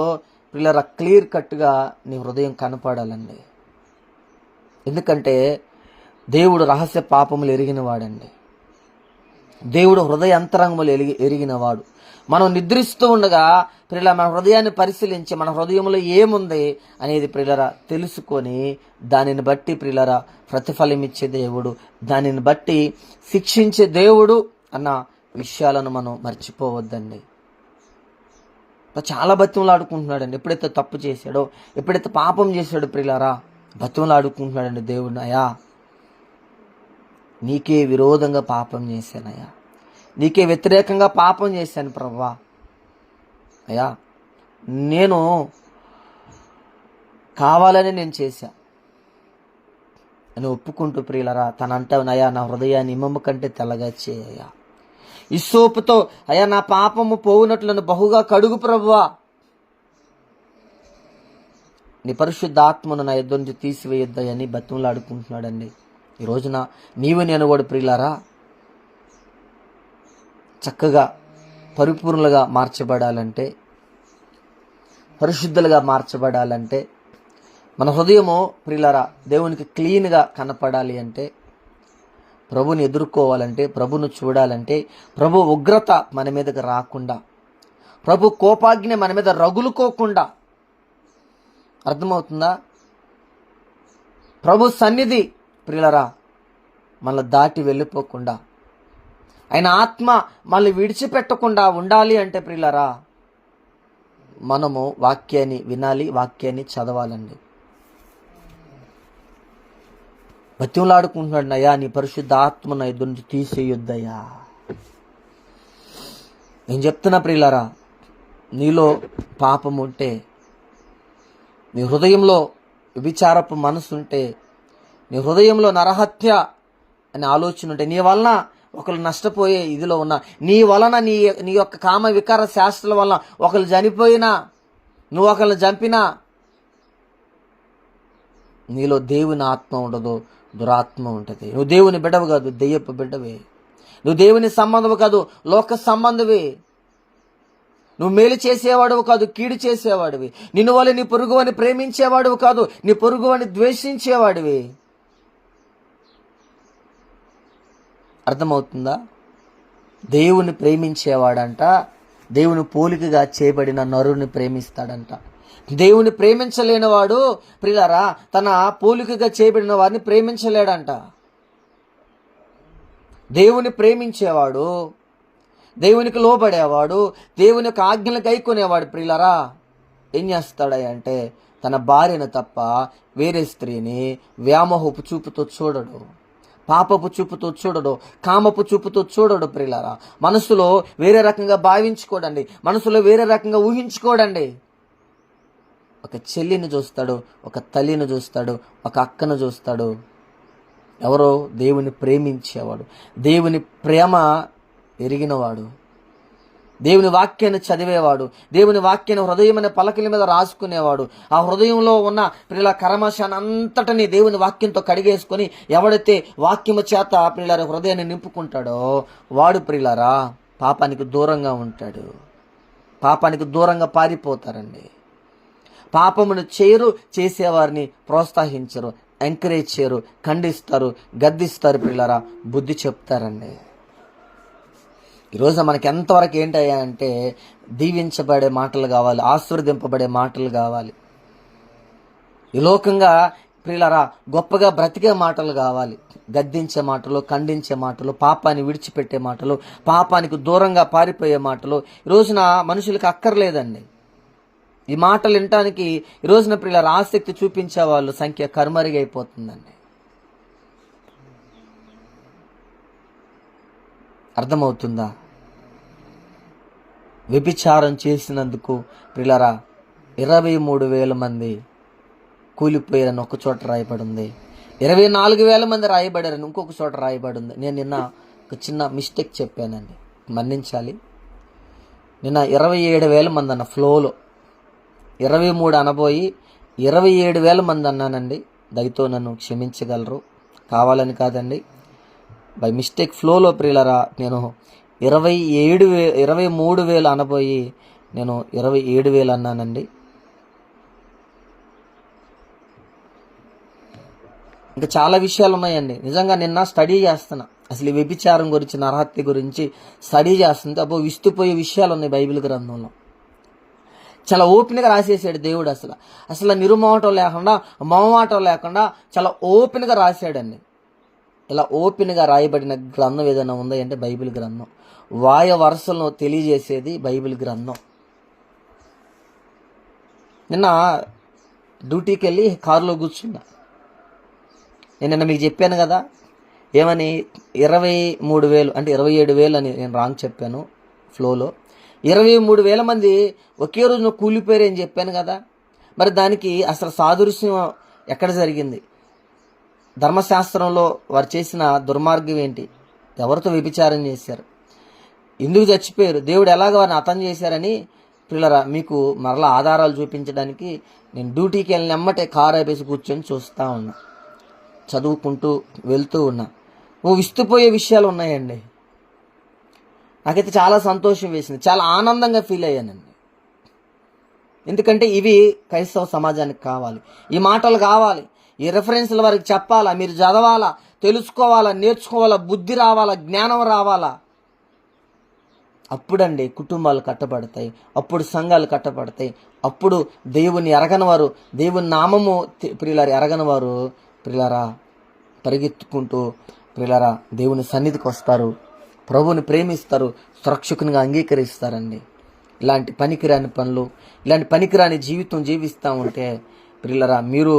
పిల్లరా క్లియర్ కట్గా నీ హృదయం కనపడాలండి. ఎందుకంటే దేవుడు రహస్య పాపములు ఎరిగినవాడండి. దేవుడు హృదయ అంతరంగములు ఎరిగినవాడు. మనం నిద్రిస్తూ ఉండగా ప్రియుల మన హృదయాన్ని పరిశీలించి మన హృదయంలో ఏముంది అనేది ప్రియులరా తెలుసుకొని దానిని బట్టి ప్రియులరా ప్రతిఫలం ఇచ్చే దేవుడు, దానిని బట్టి శిక్షించే దేవుడు అన్న విషయాలను మనం మర్చిపోవద్దండి. చాలా బతిమలాడుకుంటున్నాడండి. ఎప్పుడైతే తప్పు చేశాడో, ఎప్పుడైతే పాపం చేశాడో ప్రియులరా బతిమలాడుకుంటున్నాడండి దేవుడిని, అయ్యా నీకే విరోధంగా పాపం చేశానయ్యా, నీకే వ్యతిరేకంగా పాపం చేశాను ప్రభువా, అయ్యా నేను కావాలని నేను చేశా అని ఒప్పుకుంటూ ప్రియులరా తన అంటావునయ్యా నా హృదయాన్ని హిమము కంటే తెల్లగా చేయ్యా, ఇస్సోపుతో అయ్యా నా పాపము పోవునట్లను బహుగా కడుగు ప్రభువా, నీ పరిశుద్ధ ఆత్మను నా యొద్ద నుంచి తీసివేయొద్దని బతిమలాడుకుంటున్నాడండి. ఈ రోజున నీవు నేను కూడా ప్రియులారా చక్కగా పరిపూర్ణులుగా మార్చబడాలంటే, పరిశుద్ధులుగా మార్చబడాలంటే, మన హృదయము ప్రియులారా దేవునికి క్లీన్గా కనపడాలి అంటే, ప్రభుని ఎదుర్కోవాలంటే, ప్రభును చూడాలంటే, ప్రభు ఉగ్రత మన మీదకి రాకుండా, ప్రభు కోపాగ్ని మన మీద రగులుకోకుండా, అర్థమవుతుందా? ప్రభు సన్నిధి ప్రియులారా మనల్ని దాటి వెళ్ళిపోకుండా, ఆయన ఆత్మ మనల్ని విడిచిపెట్టకుండా ఉండాలి అంటే ప్రియులారా మనము వాక్యాన్ని వినాలి, వాక్యాన్ని చదవాలండి. బతిమలాడుకుంటున్నాడు, అయ్యా నీ పరిశుద్ధ ఆత్మ నా యొద్ద నుంచి తీసేయొద్దయ్యా. నేను చెప్తున్నా ప్రియులారా, నీలో పాపం ఉంటే, నీ హృదయంలో విచారపు మనసు ఉంటే, నీ హృదయంలో నరహత్య అనే ఆలోచన ఉంటే, నీ వలన ఒకరు నష్టపోయే ఇదిలో ఉన్నా, నీ వలన నీ యొక్క కామ వికార శాస్త్రాల వలన ఒకరు చనిపోయినా, నువ్వు ఒకరిని చంపినా, నీలో దేవుని ఆత్మ ఉండదు, దురాత్మ ఉంటుంది. నువ్వు దేవుని బిడ్డవు కాదు, దెయ్యపు బిడ్డవే. నువ్వు దేవుని సంబంధము కాదు, లోక సంబంధవే. నువ్వు మేలు చేసేవాడువు కాదు, కీడు చేసేవాడివి. నిన్ను వల్ల నీ పొరుగువాని ప్రేమించేవాడువు కాదు, నీ పొరుగువాని ద్వేషించేవాడివి. అర్థమవుతుందా? దేవుని ప్రేమించేవాడంట దేవుని పోలికగా చేయబడిన నరుని ప్రేమిస్తాడంట. దేవుని ప్రేమించలేని వాడు ప్రియులారా తన పోలికగా చేయబడిన వారిని ప్రేమించలేడంట. దేవుని ప్రేమించేవాడు, దేవునికి లోబడేవాడు, దేవుని యొక్క ఆజ్ఞలు గైకొనేవాడు ప్రియులారా ఏం చేస్తాడంటే తన భార్యను తప్ప వేరే స్త్రీని వ్యామోహపు చూపుతో చూడడు, పాపపు చూపుతో చూడడు, కామపు చూపుతో చూడడు ప్రియులారా. మనసులో వేరే రకంగా భావించుకోడండి, మనసులో వేరే రకంగా ఊహించుకోడండి. ఒక చెల్లిని చూస్తాడు, ఒక తల్లిని చూస్తాడు, ఒక అక్కను చూస్తాడు. ఎవరో దేవుని ప్రేమించేవాడు, దేవుని ప్రేమ ఎరిగినవాడు, దేవుని వాక్యాన్ని చదివేవాడు, దేవుని వాక్యాన్ని హృదయమైన పలకల మీద రాసుకునేవాడు. ఆ హృదయంలో ఉన్న ప్రియుల కర్మశాన్ని అంతటిని దేవుని వాక్యంతో కడిగేసుకొని ఎవడైతే వాక్యము చేత ప్రియులారా హృదయాన్ని నింపుకుంటాడో వాడు ప్రియులారా పాపానికి దూరంగా ఉంటాడు, పాపానికి దూరంగా పారిపోతారండి. పాపమును చేయరు, చేసేవారిని ప్రోత్సహించరు, ఎంకరేజ్ చేయరు, ఖండిస్తారు, గద్దిస్తారు ప్రియులారా, బుద్ధి చెప్తారండి. ఈరోజు మనకి ఎంతవరకు ఏంటయ్యా అంటే దీవించబడే మాటలు కావాలి, ఆశీర్వదింపబడే మాటలు కావాలి. ఈ లోకంగా ప్రియులారా గొప్పగా బ్రతికే మాటలు కావాలి, గద్దించే మాటలు, ఖండించే మాటలు, పాపాన్ని విడిచిపెట్టే మాటలు, పాపానికి దూరంగా పారిపోయే మాటలు ఈ రోజున మనుషులకు అక్కర్లేదండి. ఈ మాటలు వినటానికి ఈ రోజున ప్రియులారా ఆసక్తి చూపించే వాళ్ళు సంఖ్య కనుమరుగైపోతుందండి. అర్థమవుతుందా? వ్యభిచారం చేసినందుకు ప్రియులారా 23,000 మంది కూలిపోయారని ఒక చోట రాయబడి ఉంది, 24,000 మంది రాయబడారని ఇంకొక చోట రాయబడి ఉంది. నేను నిన్న ఒక చిన్న మిస్టేక్ చెప్పానండి, మన్నించాలి. నిన్న 27,000 మంది అన్న ఫ్లోలో 23 అనబోయి 27,000 మంది అన్నానండి. దయతో నన్ను క్షమించగలరు, కావాలని కాదండి, బై మిస్టేక్ ఫ్లోలో ప్రియులరా నేను 23,000 అనబోయి నేను 27,000 అన్నానండి. ఇంకా చాలా విషయాలు ఉన్నాయండి. నిజంగా నిన్న స్టడీ చేస్తున్నా, అసలు ఈ వ్యభిచారం గురించి, నరహత్య గురించి స్టడీ చేస్తుంటే అబ్బో విస్తుపోయే విషయాలు ఉన్నాయి బైబిల్ గ్రంథంలో. చాలా ఓపెన్గా రాసేసాడు దేవుడు, అసలు నిరుమోహటం లేకుండా, మొహమాటం లేకుండా చాలా ఓపెన్గా రాశాడండి. ఇలా ఓపెన్గా రాయబడిన గ్రంథం ఏదైనా ఉందా అంటే బైబిల్ గ్రంథం. వాయ వరుసలను తెలియజేసేది బైబిల్ గ్రంథం. నిన్న డ్యూటీకి వెళ్ళి కారులో కూర్చున్నా. నేను నిన్న మీకు చెప్పాను కదా ఏమని 23,000 అంటే 27,000 అని నేను రాంగ్ చెప్పాను ఫ్లోలో. 23,000 మంది ఒకే రోజున కూలిపోయారు అని చెప్పాను కదా. మరి దానికి అసలు సాదృశ్యం ఎక్కడ జరిగింది? ధర్మశాస్త్రంలో వారు చేసిన దుర్మార్గం ఏంటి? ఎవరితో వ్యభిచారం చేశారు? ఎందుకు చచ్చిపోయారు? దేవుడు ఎలాగ వారిని హతం చేశారని పిల్లరా మీకు మరలా ఆధారాలు చూపించడానికి నేను డ్యూటీకి వెళ్ళిన ఎమ్మటే కారు ఆపేసి కూర్చొని చూస్తూ ఉన్నా, చదువుకుంటూ వెళ్తూ ఉన్నా. విస్తుపోయే విషయాలు ఉన్నాయండి. నాకైతే చాలా సంతోషం వేసింది, చాలా ఆనందంగా ఫీల్ అయ్యానండి. ఎందుకంటే ఇవి క్రైస్తవ సమాజానికి కావాలి, ఈ మాటలు కావాలి, ఈ రెఫరెన్స్ల వారికి చెప్పాలా, మీరు చదవాలా, తెలుసుకోవాలా, నేర్చుకోవాలా, బుద్ధి రావాలా, జ్ఞానం రావాలా. అప్పుడండి కుటుంబాలు కట్టబడతాయి, అప్పుడు సంఘాలు కట్టబడతాయి, అప్పుడు దేవుని ఎరగని వారు, దేవుని నామము ప్రియులారా ఎరగని వారు ప్రియులారా పరిగెత్తుకుంటూ ప్రియులారా దేవుని సన్నిధికి వస్తారు, ప్రభువుని ప్రేమిస్తారు, సురక్షకునిగా అంగీకరిస్తారండి. ఇలాంటి పనికిరాని పనులు, ఇలాంటి పనికిరాని జీవితం జీవిస్తూ ఉంటే ప్రియులారా మీరు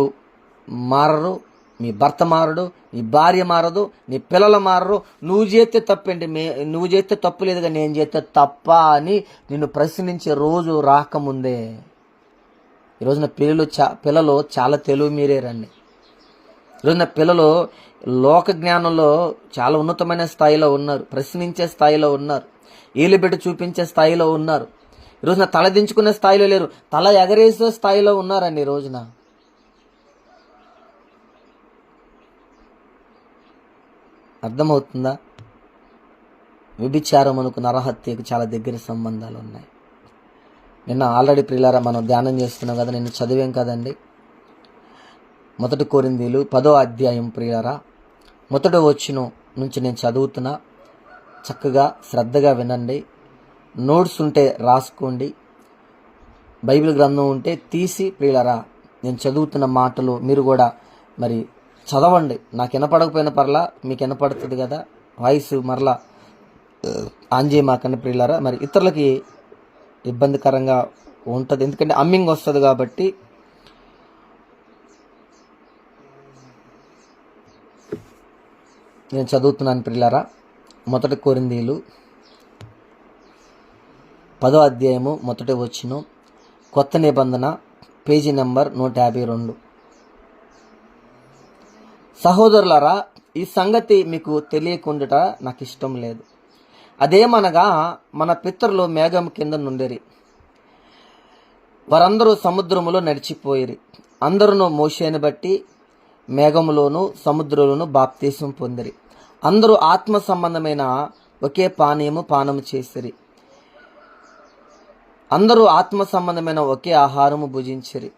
మారరు, మీ భర్త మారడు, నీ భార్య మారదు, నీ పిల్లలు మారరు. నువ్వు చేస్తే తప్పండి, నువ్వు చేస్తే తప్పు లేదుగా, నేను చేస్తే తప్ప అని నిన్ను ప్రశ్నించే రోజు రాకముందే. ఈరోజున పిల్లలు చాలా తెలివి మీరేరండి. ఈరోజున పిల్లలు లోక జ్ఞానంలో చాలా ఉన్నతమైన స్థాయిలో ఉన్నారు, ప్రశ్నించే స్థాయిలో ఉన్నారు, ఏలుబెట్టి చూపించే స్థాయిలో ఉన్నారు. ఈరోజున తల దించుకునే స్థాయిలో లేరు, తల ఎగరేసే స్థాయిలో ఉన్నారండి. ఈ రోజున అర్థమవుతుందా? వ్యభిచారమునకు నరహత్యకు చాలా దగ్గర సంబంధాలు ఉన్నాయి. నిన్న ఆల్రెడీ ప్రియులారా మనం ధ్యానం చేస్తున్నాం కదా, నిన్ను చదివాం కదండి. 1 కొరింథీయులు 10వ అధ్యాయం ప్రియులారా 1వ వచనం నుంచి నేను చదువుతున్నా, చక్కగా శ్రద్ధగా వినండి, నోట్స్ ఉంటే రాసుకోండి. బైబిల్ గ్రంథం ఉంటే తీసి ప్రియులరా నేను చదువుతున్న మాటలు మీరు కూడా మరి చదవండి. నాకు వినపడకపోయిన పర్లా మీకు వినపడుతుంది కదా, వాయిస్ మరలా ఆన్ చేయమాకండి ప్రియులరా. మరి ఇతరులకి ఇబ్బందికరంగా ఉంటుంది, ఎందుకంటే అమ్మింగ్ వస్తుంది కాబట్టి. నేను చదువుతున్నాను ప్రియులరా. మొదటి కొరింథీయులు 10వ అధ్యాయము 1వ వచనం, కొత్త నిబంధన, పేజీ నెంబర్ 152. సహోదరులారా, ఈ సంగతి మీకు తెలియకుండుట నాకు ఇష్టం లేదు. అదేమనగా మన పితరులు మేఘం కింద నుండిరి, వారందరూ సముద్రములో నడిచిపోయిరి. అందరూ మోషేని బట్టి మేఘములోను సముద్రంలోను బాప్తీసం పొందిరి. అందరూ ఆత్మ సంబంధమైన ఒకే పానము చేసిరి. అందరూ ఆత్మ సంబంధమైన ఒకే ఆహారము భుజించిరి.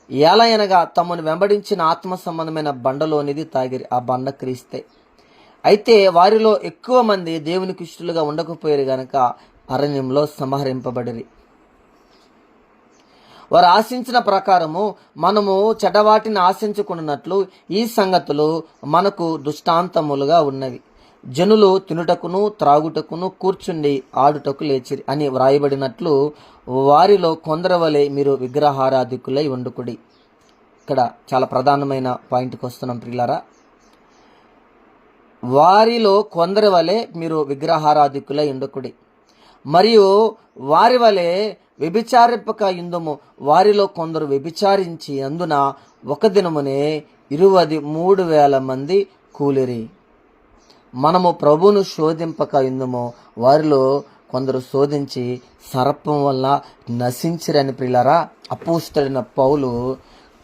ఏలయనగా తమను వెంబడించిన ఆత్మ సంబంధమైన బండలోనిది తాగిరి, ఆ బండ క్రీస్తే. అయితే వారిలో ఎక్కువ మంది దేవునికి ఇష్టలుగా ఉండకపోయారు గనక అరణ్యంలో సంహరింపబడిరి. వారు ఆశించిన ప్రకారము మనము చెడ్డవాటిని ఆశించుకున్నట్లు ఈ సంగతులు మనకు దృష్టాంతములుగా ఉన్నవి. జనులు తినుటకును త్రాగుటకును కూర్చుండి ఆడుటకు లేచిరి అని వ్రాయబడినట్లు వారిలో కొందరి వలె మీరు విగ్రహారాధికులై వండుకుడి. ఇక్కడ చాలా ప్రధానమైన పాయింట్కి వస్తున్నాం ప్రియులారా. వారిలో కొందరి వలె మీరు విగ్రహారాధికులై వండుకుడి, మరియు వారి వలె వ్యభిచారింపక యుందుము. వారిలో కొందరు వ్యభిచారించి అందున ఒక దినమునే 23,000 మంది కూలిరి. మనము ప్రభువును శోధింపక యుందుము, వారిలో కొందరు శోధించి సర్పం వల్ల నశించిరని ప్రియులారా అపోస్తలుడైన పౌలు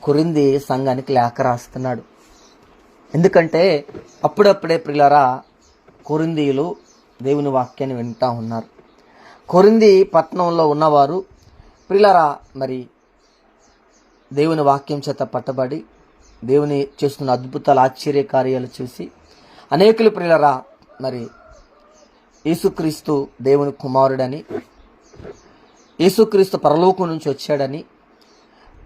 కొరింథీ సంఘానికి లేఖ రాస్తున్నాడు. ఎందుకంటే అప్పుడప్పుడే ప్రియులారా కొరింథీయులు దేవుని వాక్యాన్ని వింటా ఉన్నారు. కొరింథీ పట్టణంలో ఉన్నవారు ప్రియులారా మరి దేవుని వాక్యం చేత పట్టబడి దేవుని చేస్తున్న అద్భుతాలు ఆశ్చర్య కార్యాలు చూసి అనేకులు ప్రియులారా మరి యేసుక్రీస్తు దేవుని కుమారుడని, యేసుక్రీస్తు పరలోకం నుంచి వచ్చాడని,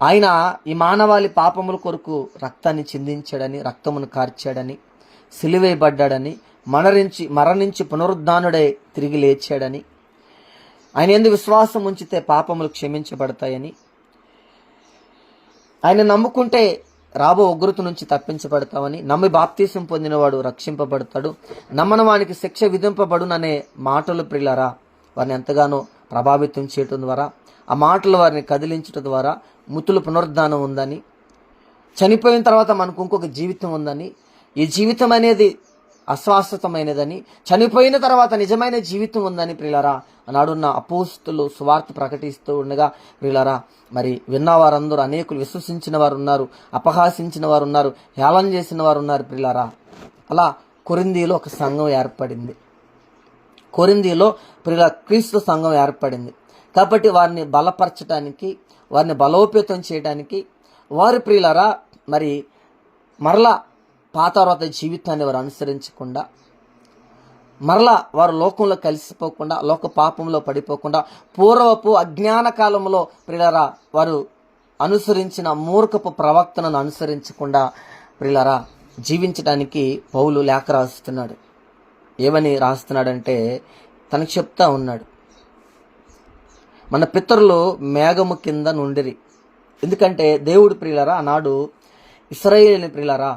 ఆయన ఈ మానవాళి పాపముల కొరకు రక్తాన్ని చిందించాడని, రక్తమును కార్చాడని, సిలువేయబడ్డాడని, మరణించి పునరుద్ధానుడై తిరిగి లేచాడని, ఆయన యందు విశ్వాసం ఉంచితే పాపములు క్షమించబడతాయని, ఆయన నమ్ముకుంటే రాబో ఉగ్రత నుంచి తప్పించబడతామని, నమ్మి బాప్తీసం పొందినవాడు రక్షింపబడతాడు, నమ్మని వానికి శిక్ష విధింపబడుననే మాటలు ప్రియులారా వారిని ఎంతగానో ప్రభావితం చేయటం ద్వారా, ఆ మాటలు వారిని కదిలించడం ద్వారా మృతుల పునరుద్ధానం ఉందని, చనిపోయిన తర్వాత మనకు ఇంకొక జీవితం ఉందని, ఈ జీవితం అనేది అశాశ్వతమైనదని, చనిపోయిన తర్వాత నిజమైన జీవితం ఉందని ప్రియులారా నాడున్న అపోస్తులు సువార్త ప్రకటిస్తూ ఉండగా ప్రియులారా మరి విన్నవారందరూ అనేకులు విశ్వసించిన వారు ఉన్నారు, అపహాసించిన వారు ఉన్నారు, హేళన చేసిన వారు ఉన్నారు ప్రియులారా. అలా కొరింథీలో ఒక సంఘం ఏర్పడింది. కొరింథీలో ప్రియుల క్రీస్తు సంఘం ఏర్పడింది. కాబట్టి వారిని బలపరచడానికి, వారిని బలోపేతం చేయడానికి వారి ప్రియులారా మరి మరలా పాతారోత జీవితాన్ని వారు అనుసరించకుండా, మరలా వారు లోకంలో కలిసిపోకుండా, లోక పాపంలో పడిపోకుండా, పూర్వపు అజ్ఞాన కాలంలో ప్రియులారా వారు అనుసరించిన మూర్ఖపు ప్రవక్తలను అనుసరించకుండా ప్రియులారా జీవించడానికి పౌలు లేఖ రాస్తున్నాడు. ఏమని రాస్తున్నాడంటే తనకు చెప్తా ఉన్నాడు, మన పితరులు మేఘము కింద నుండిరి. ఎందుకంటే దేవుడు ప్రియులారా ఆనాడు ఇశ్రాయేలుని ప్రియులారా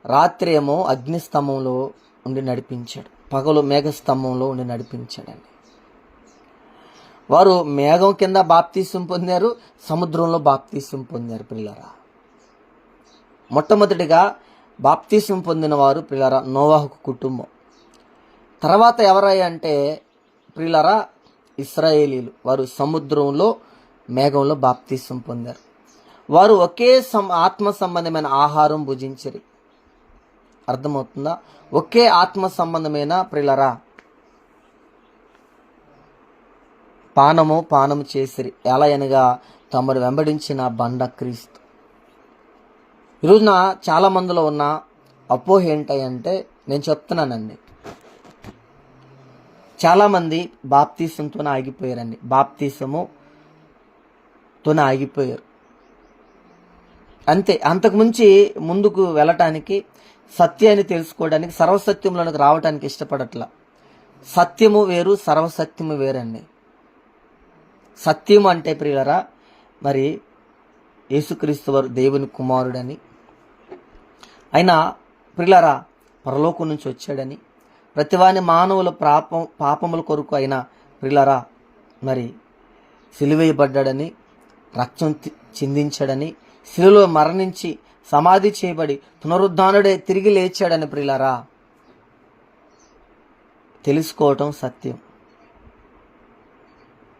రాత్రి ఏమో అగ్నిస్తంభంలో ఉండి నడిపించాడు, పగలు మేఘస్తంభంలో ఉండి నడిపించాడండి. వారు మేఘం కింద బాప్తీసం పొందారు, సముద్రంలో బాప్తీసం పొందారు ప్రియులారా. మొట్టమొదటిగా బాప్తీసం పొందిన వారు ప్రియులారా నోవాహు కుటుంబం. తర్వాత ఎవరయ్యా అంటే ప్రియులారా ఇశ్రాయేలీలు. వారు సముద్రంలో మేఘంలో బాప్తీసం పొందారు. వారు ఒకే ఆత్మ సంబంధమైన ఆహారం భుజించరు. అర్థమవుతుందా? ఒకే ఆత్మ సంబంధమైన ప్రియులారా పానము చేసిరి. ఎలా అనగా తమను వెంబడించిన బండ క్రీస్తు. ఈరోజున చాలా మందిలో ఉన్న అపోహ ఏంటంటే నేను చెప్తున్నానండి, చాలామంది బాప్తీసంతోనే ఆగిపోయారండి. బాప్తీసము తోనే ఆగిపోయారు. అంతే. అంతకుమించి ముందుకు వెళ్ళటానికి, సత్యాన్ని తెలుసుకోవడానికి, సర్వసత్యంలోనికి రావడానికి ఇష్టపడట్లా. సత్యము వేరు, సర్వసత్యము వేరండి. సత్యము అంటే ప్రియులరా, మరి యేసుక్రీస్తు వారు దేవుని కుమారుడని, ఆయన ప్రియులరా పరలోకం నుంచి వచ్చాడని, ప్రతివాని మానవుల పాపముల కొరకు అయిన ప్రియులరా మరి సిలువేయబడ్డాడని, రక్తం చిందించాడని, శిలువలో మరణించి సమాధి చేయబడి పునరుద్ధానుడే తిరిగి లేచాడని ప్రియులరా తెలుసుకోవటం సత్యం.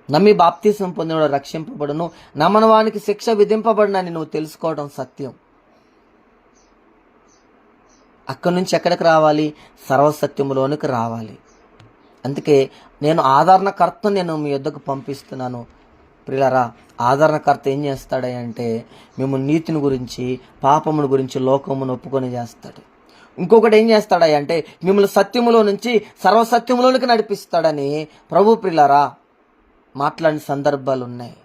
నమ్మి బాప్తిసం పొందినవాడు రక్షింపబడును, నమ్మని వానికి శిక్ష విధింపబడునని నువ్వు తెలుసుకోవడం సత్యం. అక్కడి నుంచి ఎక్కడికి రావాలి? సర్వసత్యములోనికి రావాలి. అందుకే నేను ఆదరణకర్తను నేను మీ యొద్దకు పంపిస్తున్నాను. ప్రియులారా, ఆదరణకర్త ఏం చేస్తాడంటే మేము నీతిని గురించి, పాపమును గురించి లోకమును ఒప్పుకొని చేస్తాడు. ఇంకొకటి ఏం చేస్తాడంటే మిమ్మల్ని సత్యములో నుంచి సర్వసత్యములోనికి నడిపిస్తాడని ప్రభు ప్రియులారా మాట్లాడిన సందర్భాలు ఉన్నాయి.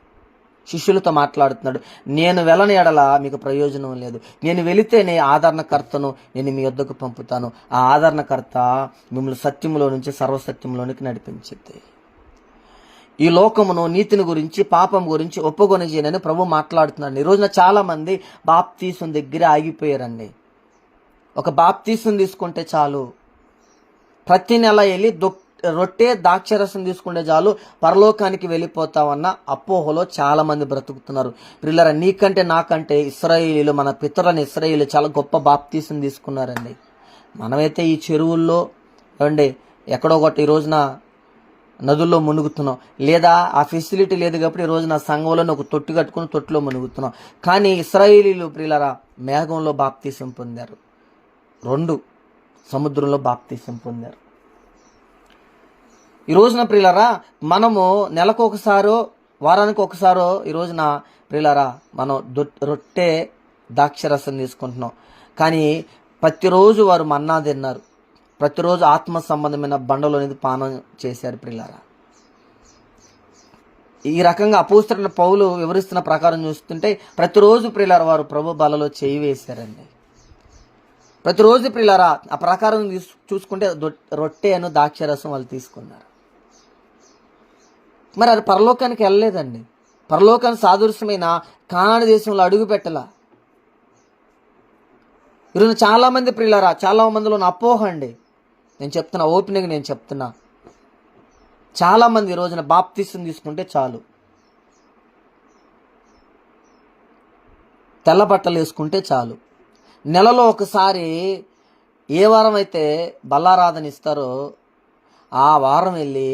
శిష్యులతో మాట్లాడుతున్నాడు, నేను వెళ్ళని ఎడల మీకు ప్రయోజనం లేదు, నేను వెళితేనే ఆదరణకర్తను నేను మీ యొద్దకు పంపుతాను. ఆ ఆదరణకర్త మిమ్మల్ని సత్యములో నుంచి సర్వసత్యంలోనికి నడిపించింది. ఈ లోకమును నీతిని గురించి, పాపం గురించి ఒప్పుకొని చేయనని ప్రభు మాట్లాడుతున్నాడు. ఈ రోజున చాలా మంది బాప్తీసం దగ్గర ఆగిపోయారండి. ఒక బాప్తీసం తీసుకుంటే చాలు, ప్రతి నెల వెళ్ళి రొట్టె ద్రాక్షరసం తీసుకుంటే చాలు పరలోకానికి వెళ్ళిపోతామన్న అపోహలో చాలా మంది బ్రతుకుతున్నారు. ప్రియులారా, నీకంటే నాకంటే ఇశ్రాయేలీలు, మన పితరులని ఇశ్రాయేలీలు చాలా గొప్ప బాప్తీసం తీసుకున్నారండి. మనమైతే ఈ చెరువుల్లో ఏమండి ఎక్కడో ఒకటి ఈ రోజున నదుల్లో మునుగుతున్నాం, లేదా ఆ ఫెసిలిటీ లేదు కాబట్టి ఈ రోజున సంఘంలోనే ఒక తొట్టి కట్టుకుని తొట్టిలో మునుగుతున్నాం. కానీ ఇశ్రాయేలీలు ప్రియులారా మేఘంలో బాప్తీసం పొందారు, 2 సముద్రంలో బాప్తీసం పొందారు. ఈ రోజున ప్రియులారా మనము నెలకు ఒకసారో వారానికి ఒకసారో ఈ రోజున ప్రియులారా మనం రొట్టె ద్రాక్షరసం తీసుకుంటున్నాం. కానీ ప్రతిరోజు వారు మన్నా తిన్నారు, ప్రతిరోజు ఆత్మ సంబంధమైన బండలో అనేది పానం చేశారు. ప్రియులారా, ఈ రకంగా అపోస్తలుడైన పౌలు వివరిస్తున్న ప్రకారం చూస్తుంటే ప్రతిరోజు ప్రియులారా వారు ప్రభు బలలో చేయి వేశారండి. ప్రతిరోజు ప్రియులారా ఆ ప్రకారం చూసుకుంటే రొట్టె అను ద్రాక్షరసం వాళ్ళు తీసుకున్నారు. మరి అది పరలోకానికి వెళ్ళలేదండి. పరలోకానికి సాదృశ్యమైన కానాను దేశంలో అడుగు పెట్టలా. ఈరోజు చాలా మంది ప్రియులారా, చాలా మందిలో నా అపోహ అండి, నేను చెప్తున్నా, ఓపెనింగ్ నేను చెప్తున్నా. చాలా మంది ఈ రోజున బాప్తిసం తీసుకుంటే చాలు, తెల్ల బట్టలు వేసుకుంటే చాలు, నెలలో ఒకసారి ఏ వారం అయితే బల్లారాధన ఇస్తారో ఆ వారం వెళ్ళి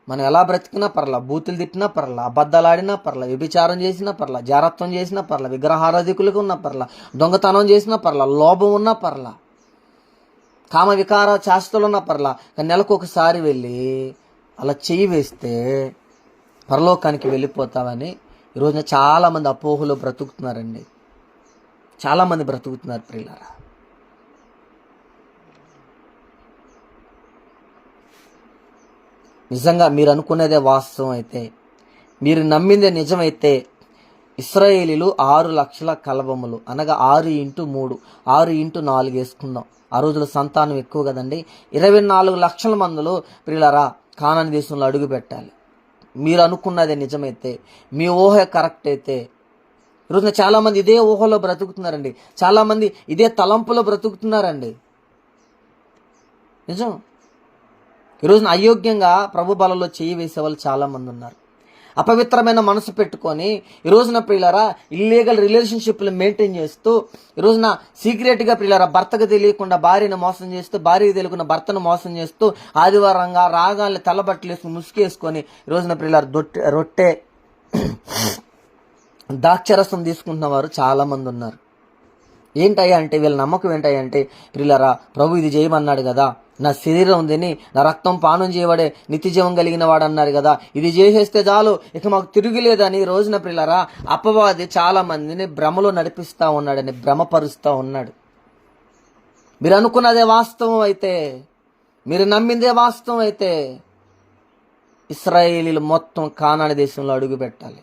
మనం ఎలా బ్రతికినా పర్లా, బూతులు తిట్టినా పర్లా, అబద్ధాలు ఆడినా పర్లా, వ్యభిచారం చేసినా పర్లా, జారత్వం చేసినా పర్లా, విగ్రహారాధికులకు ఉన్నా పర్లా, దొంగతనం చేసినా పర్లా, లోభం ఉన్నా పర్లా, కామ వికార చేష్టలు ఉన్నా పర్లా, నెలకు ఒకసారి వెళ్ళి అలా చెయ్యి వేస్తే పరలోకానికి వెళ్ళిపోతామని ఈరోజున చాలామంది అపోహలో బ్రతుకుతున్నారండి. చాలామంది బ్రతుకుతున్నారు ప్రియులారా. నిజంగా మీరు అనుకునేదే వాస్తవం అయితే, మీరు నమ్మిందే నిజమైతే ఇశ్రాయేలీలు 6 లక్షల కలబములు అనగా 6x3 6x4 వేసుకుందాం. ఆ రోజుల సంతానం ఎక్కువ కదండి. 24 లక్షల మందులు ప్రియులారా కానాను దేశంలో అడుగు పెట్టాలి. మీరు అనుకున్నదే నిజమైతే, మీ ఊహ కరెక్ట్ అయితే, ఈరోజున చాలామంది ఇదే ఊహలో బ్రతుకుతున్నారండి. చాలామంది ఇదే తలంపులో బ్రతుకుతున్నారండి. నిజం. ఈరోజున అయోగ్యంగా ప్రభు బలలో చేయి వేసే వాళ్ళు చాలామంది ఉన్నారు. అపవిత్రమైన మనసు పెట్టుకొని ఈ రోజున ప్రియులారా ఇల్లీగల్ రిలేషన్షిప్లు మెయింటైన్ చేస్తూ, ఈ రోజున సీక్రెట్గా ప్రియులారా భర్తకు తెలియకుండా భార్యను మోసం చేస్తూ, భార్యకు తెలియకుండా భర్తను మోసం చేస్తూ, ఆదివారంగా రాగాల్ని తెల్లబట్టలు వేసుకుని ముసుకేసుకొని ఈ రోజున ప్రియులారా రొట్టె ద్రాక్షరసం తీసుకుంటున్న వారు చాలామంది ఉన్నారు. ఏంటయ్యా అంటే వీళ్ళ నమ్మకం ఏంటయ్యా అంటే ప్రియులారా ప్రభు ఇది చేయమన్నాడు కదా, నా శరీరం తిని నా రక్తం పానం చేయబడే నిత్యజీవం కలిగిన వాడు అన్నారు కదా, ఇది చేసేస్తే చాలు ఇక మాకు తిరుగులేదని రోజున ప్రియులారా అపవాది చాలా మందిని భ్రమలో నడిపిస్తూ ఉన్నాడని భ్రమపరుస్తూ ఉన్నాడు. మీరు అనుకున్నదే వాస్తవం అయితే, మీరు నమ్మిందే వాస్తవం అయితే ఇశ్రాయేలీలు మొత్తం కానాను దేశంలో అడుగు పెట్టాలి.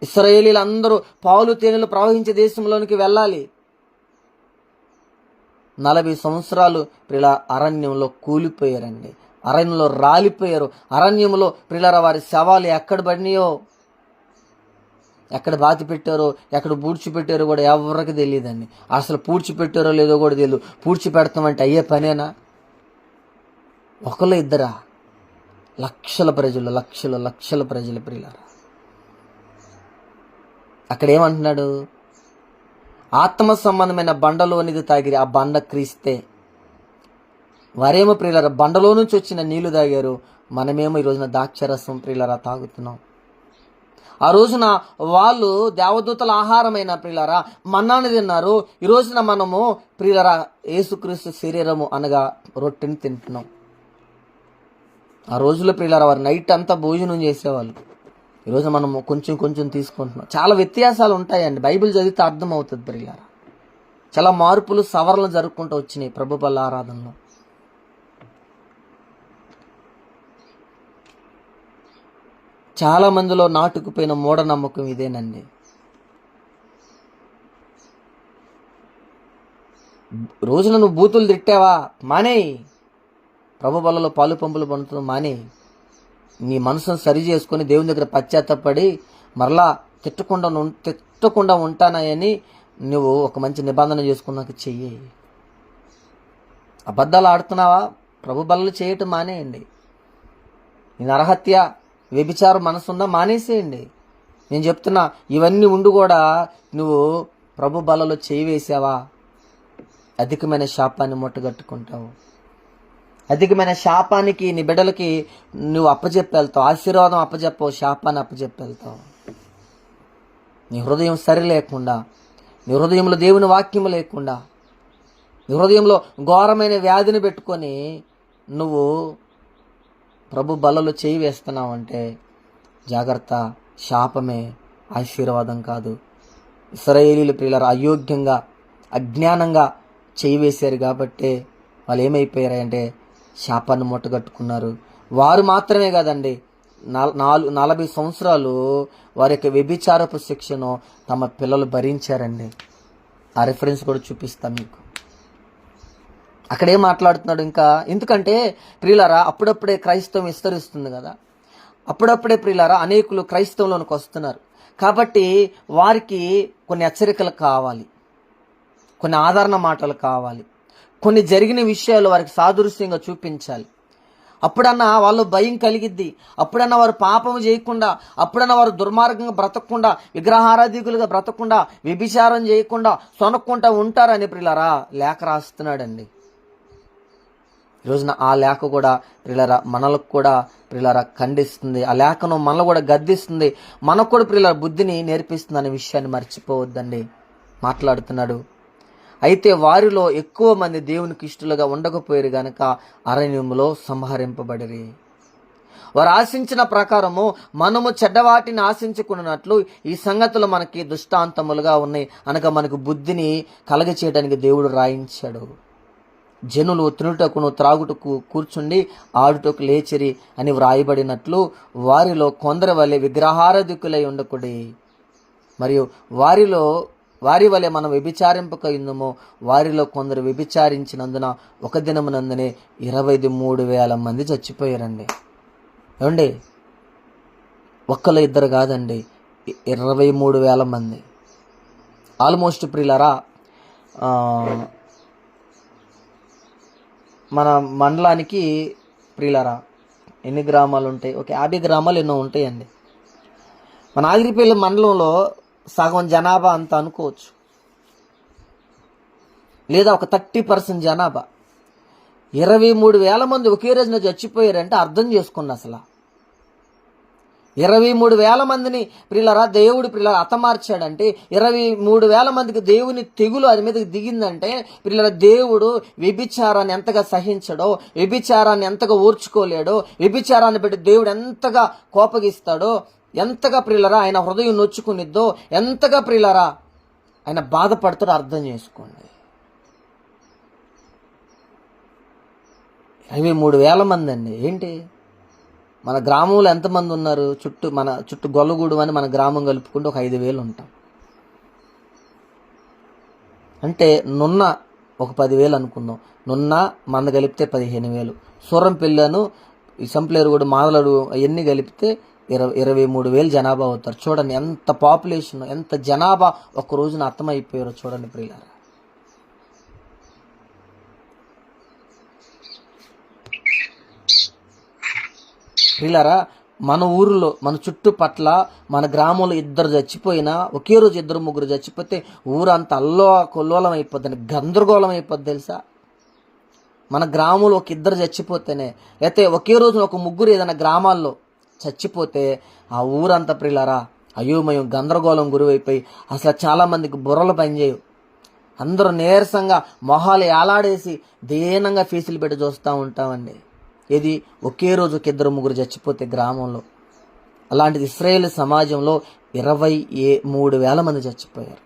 ఇశ్రాయేలీలందరూ పాలు తేనెలు ప్రవహించే దేశంలోనికి వెళ్ళాలి. 40 సంవత్సరాలు ప్రియుల అరణ్యంలో కూలిపోయారండి, అరణ్యంలో రాలిపోయారు. అరణ్యంలో ప్రియుల వారి శవాలు ఎక్కడ పడినాయో, ఎక్కడ బాతి పెట్టారో, ఎక్కడ పూడ్చిపెట్టారో కూడా ఎవరికి తెలియదండి. అసలు పూడ్చిపెట్టారో లేదో కూడా తెలియదు. పూడ్చిపెడతామంటే అయ్యే పనేనా? ఒకళ్ళు ఇద్దరా? లక్షల ప్రజలు, లక్షల ప్రజలు ప్రియులారా. అక్కడ ఏమంటున్నాడు? ఆత్మ సంబంధమైన బండలోనిది తాగిరి, ఆ బండ క్రీస్తే. వారేమో ప్రియులారా బండలో నుంచి వచ్చిన నీళ్లు తాగారు, మనమేమో ఈ రోజున ద్రాక్షరసం ప్రియులారా తాగుతున్నాం. ఆ రోజున వాళ్ళు దేవదూతల ఆహారమైన ప్రియులారా మన్నాను తిన్నారు. ఈ రోజున మనము ప్రియులారా యేసుక్రీస్తు శరీరము అనగా రొట్టెని తింటున్నాం. ఆ రోజుల్లో ప్రియులారా వారు నైట్ అంతా భోజనం చేసేవాళ్ళు. ఈరోజు మనము కొంచెం కొంచెం తీసుకుంటున్నాం. చాలా వ్యత్యాసాలు ఉంటాయండి, బైబిల్ చదివితే అర్థమవుతుంది ప్రియులారా. చాలా మార్పులు సవరణలు జరుపుకుంటూ వచ్చినాయి ప్రభు బల్ల ఆరాధనలో. చాలా మందిలో నాటుకుపోయిన మూఢనమ్మకం ఇదేనండి. రోజున నువ్వు బూతులు తిట్టావా, మానేయి. ప్రభు బల్లలో పాలు పంపులు పండుతుంది, మానేయి. నీ మనసును సరి చేసుకొని దేవుని దగ్గర పశ్చాత్తపడి మరలా తిట్టకుండా ఉంటానని నువ్వు ఒక మంచి నిబంధన చేసుకున్నాక చెయ్యి. అబద్ధాలు ఆడుతున్నావా, ప్రభు బల్లలు చేయటం మానేయండి. నీ నరహత్య వ్యభిచారం మనసున్నా మానేసేయండి. నేను చెప్తున్నా, ఇవన్నీ ఉండి కూడా నువ్వు ప్రభు బలలో చేయి వేసావా, అధికమైన శాపాన్ని మూటగట్టుకుంటావు. అధికమైన శాపానికి నీ బిడ్డలకి నువ్వు అప్పచెప్పెళ్తావు. ఆశీర్వాదం అప్పచెప్పవు, శాపాన్ని అప్పచెప్పెళ్తావు. నీ హృదయం సరి లేకుండా, నీ హృదయంలో దేవుని వాక్యము లేకుండా, నీ హృదయంలో ఘోరమైన వ్యాధిని పెట్టుకొని నువ్వు ప్రభు బలలో చేయి వేస్తున్నావంటే జాగ్రత్త, శాపమే, ఆశీర్వాదం కాదు. ఇశ్రాయేలీయుల ప్రియులారా అయోగ్యంగా అజ్ఞానంగా చేయి వేశారు కాబట్టే వాళ్ళు ఏమైపోయారంటే శాపాన్ని మూటగట్టుకున్నారు. వారు మాత్రమే కాదండి, 40 సంవత్సరాలు వారి యొక్క వ్యభిచారపు శిక్షను తమ పిల్లలు భరించారండి. ఆ రిఫరెన్స్ కూడా చూపిస్తాను మీకు. అక్కడేం మాట్లాడుతున్నాడు ఇంకా, ఎందుకంటే ప్రియులారా అప్పుడప్పుడే క్రైస్తవం విస్తరిస్తుంది కదా, అప్పుడప్పుడే ప్రియులారా అనేకులు క్రైస్తవంలోనికి వస్తున్నారు. కాబట్టి వారికి కొన్ని హెచ్చరికలు కావాలి, కొన్ని ఆదరణ మాటలు కావాలి, కొన్ని జరిగిన విషయాలు వారికి సాదృశ్యంగా చూపించాలి. అప్పుడన్నా వాళ్ళు భయం కలిగిద్ది, అప్పుడన్నా వారు పాపము చేయకుండా, అప్పుడన్నా వారు దుర్మార్గంగా బ్రతకకుండా, విగ్రహారాధికులుగా బ్రతకకుండా, వ్యభిచారం చేయకుండా సొనక్కుంటా ఉంటారని ప్రియులారా లేఖ రాస్తున్నాడండి. ఈరోజున ఆ లేఖ కూడా ప్రియులారా మనలకు కూడా ప్రియులారా ఖండిస్తుంది. ఆ లేఖను మనలో కూడా గద్దిస్తుంది, మనకు కూడా ప్రియులారా బుద్ధిని నేర్పిస్తుంది అనే విషయాన్ని మర్చిపోవద్దండి. మాట్లాడుతున్నాడు, అయితే వారిలో ఎక్కువ మంది దేవునికి ఇష్టలుగా ఉండకపోయారు గనక అరణ్యములో సంహరింపబడిరి. వారు ఆశించిన ప్రకారము మనము చెడ్డవాటిని ఆశించుకున్నట్లు ఈ సంగతులు మనకి దృష్టాంతములుగా ఉన్నాయి అనగా మనకు బుద్ధిని కలగచేయడానికి దేవుడు రాయించాడు. జనులు తినుటకును త్రాగుటకు కూర్చుండి ఆడుటకు లేచిరి అని వ్రాయబడినట్లు వారిలో కొందరి వలె విగ్రహారాధికులై ఉండకుడి, మరియు వారి వలె మనం వ్యభిచారింపకయుందుము. వారిలో కొందరు వ్యభిచారించినందున ఒక దినమునందునే 23,000 మంది చచ్చిపోయారండి. ఏమండి, ఒక్కరు ఇద్దరు కాదండి, 23,000 మంది. ఆల్మోస్ట్ ప్రియులారా మన మండలానికి ప్రియులారా ఎన్ని గ్రామాలు ఉంటాయి? ఒక 50 గ్రామాలు ఎన్నో ఉంటాయండి. మన ఆగిరిపల్లి మండలంలో సగం జనాభా అంత అనుకోవచ్చు, లేదా ఒక 30% జనాభా. 23,000 మంది ఒకే రోజున చచ్చిపోయారంటే అర్థం చేసుకోండి. అసలు 23,000 మందిని ప్రియులారా దేవుడు ప్రియులారా హతమార్చాడంటే, 23,000 మందికి దేవుని తెగులు అది మీదకి దిగిందంటే ప్రియులారా దేవుడు వ్యభిచారాన్ని ఎంతగా సహించడో, వ్యభిచారాన్ని ఎంతగా ఓర్చుకోలేడో, వ్యభిచారాన్ని బట్టి దేవుడు ఎంతగా కోపగిస్తాడో, ఎంతగా ప్రియులారా ఆయన హృదయం నొచ్చుకునిద్దో, ఎంతగా ప్రియులారా ఆయన బాధపడుతాడో అర్థం చేసుకోండి. 23,000 మంది అండి. ఏంటి మన గ్రామంలో ఎంతమంది ఉన్నారు? మన చుట్టూ గొల్లగూడు అని మన గ్రామం కలుపుకుంటే ఒక 5,000 ఉంటాం. అంటే నున్న ఒక 10,000 అనుకుందాం. నున్న మంద కలిపితే 15,000. సూరంపల్లిను ఈ సంప్లేరుగూడు మాదలడు అవన్నీ కలిపితే 23,000 జనాభా అవుతారు. చూడండి ఎంత పాపులేషన్, ఎంత జనాభా ఒక్క రోజున అర్థమైపోయారో చూడండి ప్రియులారా. ప్రియులారా, మన ఊరిలో మన చుట్టుపట్ల మన గ్రామంలో ఇద్దరు చచ్చిపోయినా, ఒకే రోజు 2-3 చచ్చిపోతే ఊరంతా కొల్లోలం అయిపోద్దని, గందరగోళం అయిపోద్ది తెలుసా. మన గ్రామంలో ఒక 2 చచ్చిపోతేనే, లేకపోతే ఒకే రోజు ఒక 3 ఏదైనా గ్రామాల్లో చచ్చిపోతే ఆ ఊరంతా ప్రియులారా అయోమయం గందరగోళం గురైపోయి అసలు చాలామందికి బుర్రలు పనిచేయవు. అందరూ నీరసంగా మొహాలు ఏలాడేసి దీనంగా ఫీజులు పెట్టి చూస్తూ ఉంటామండి. ఇది ఒకే రోజు 2-3 చచ్చిపోతే గ్రామంలో. అలాంటిది ఇశ్రాయేల్ సమాజంలో 23,000 మంది చచ్చిపోయారు.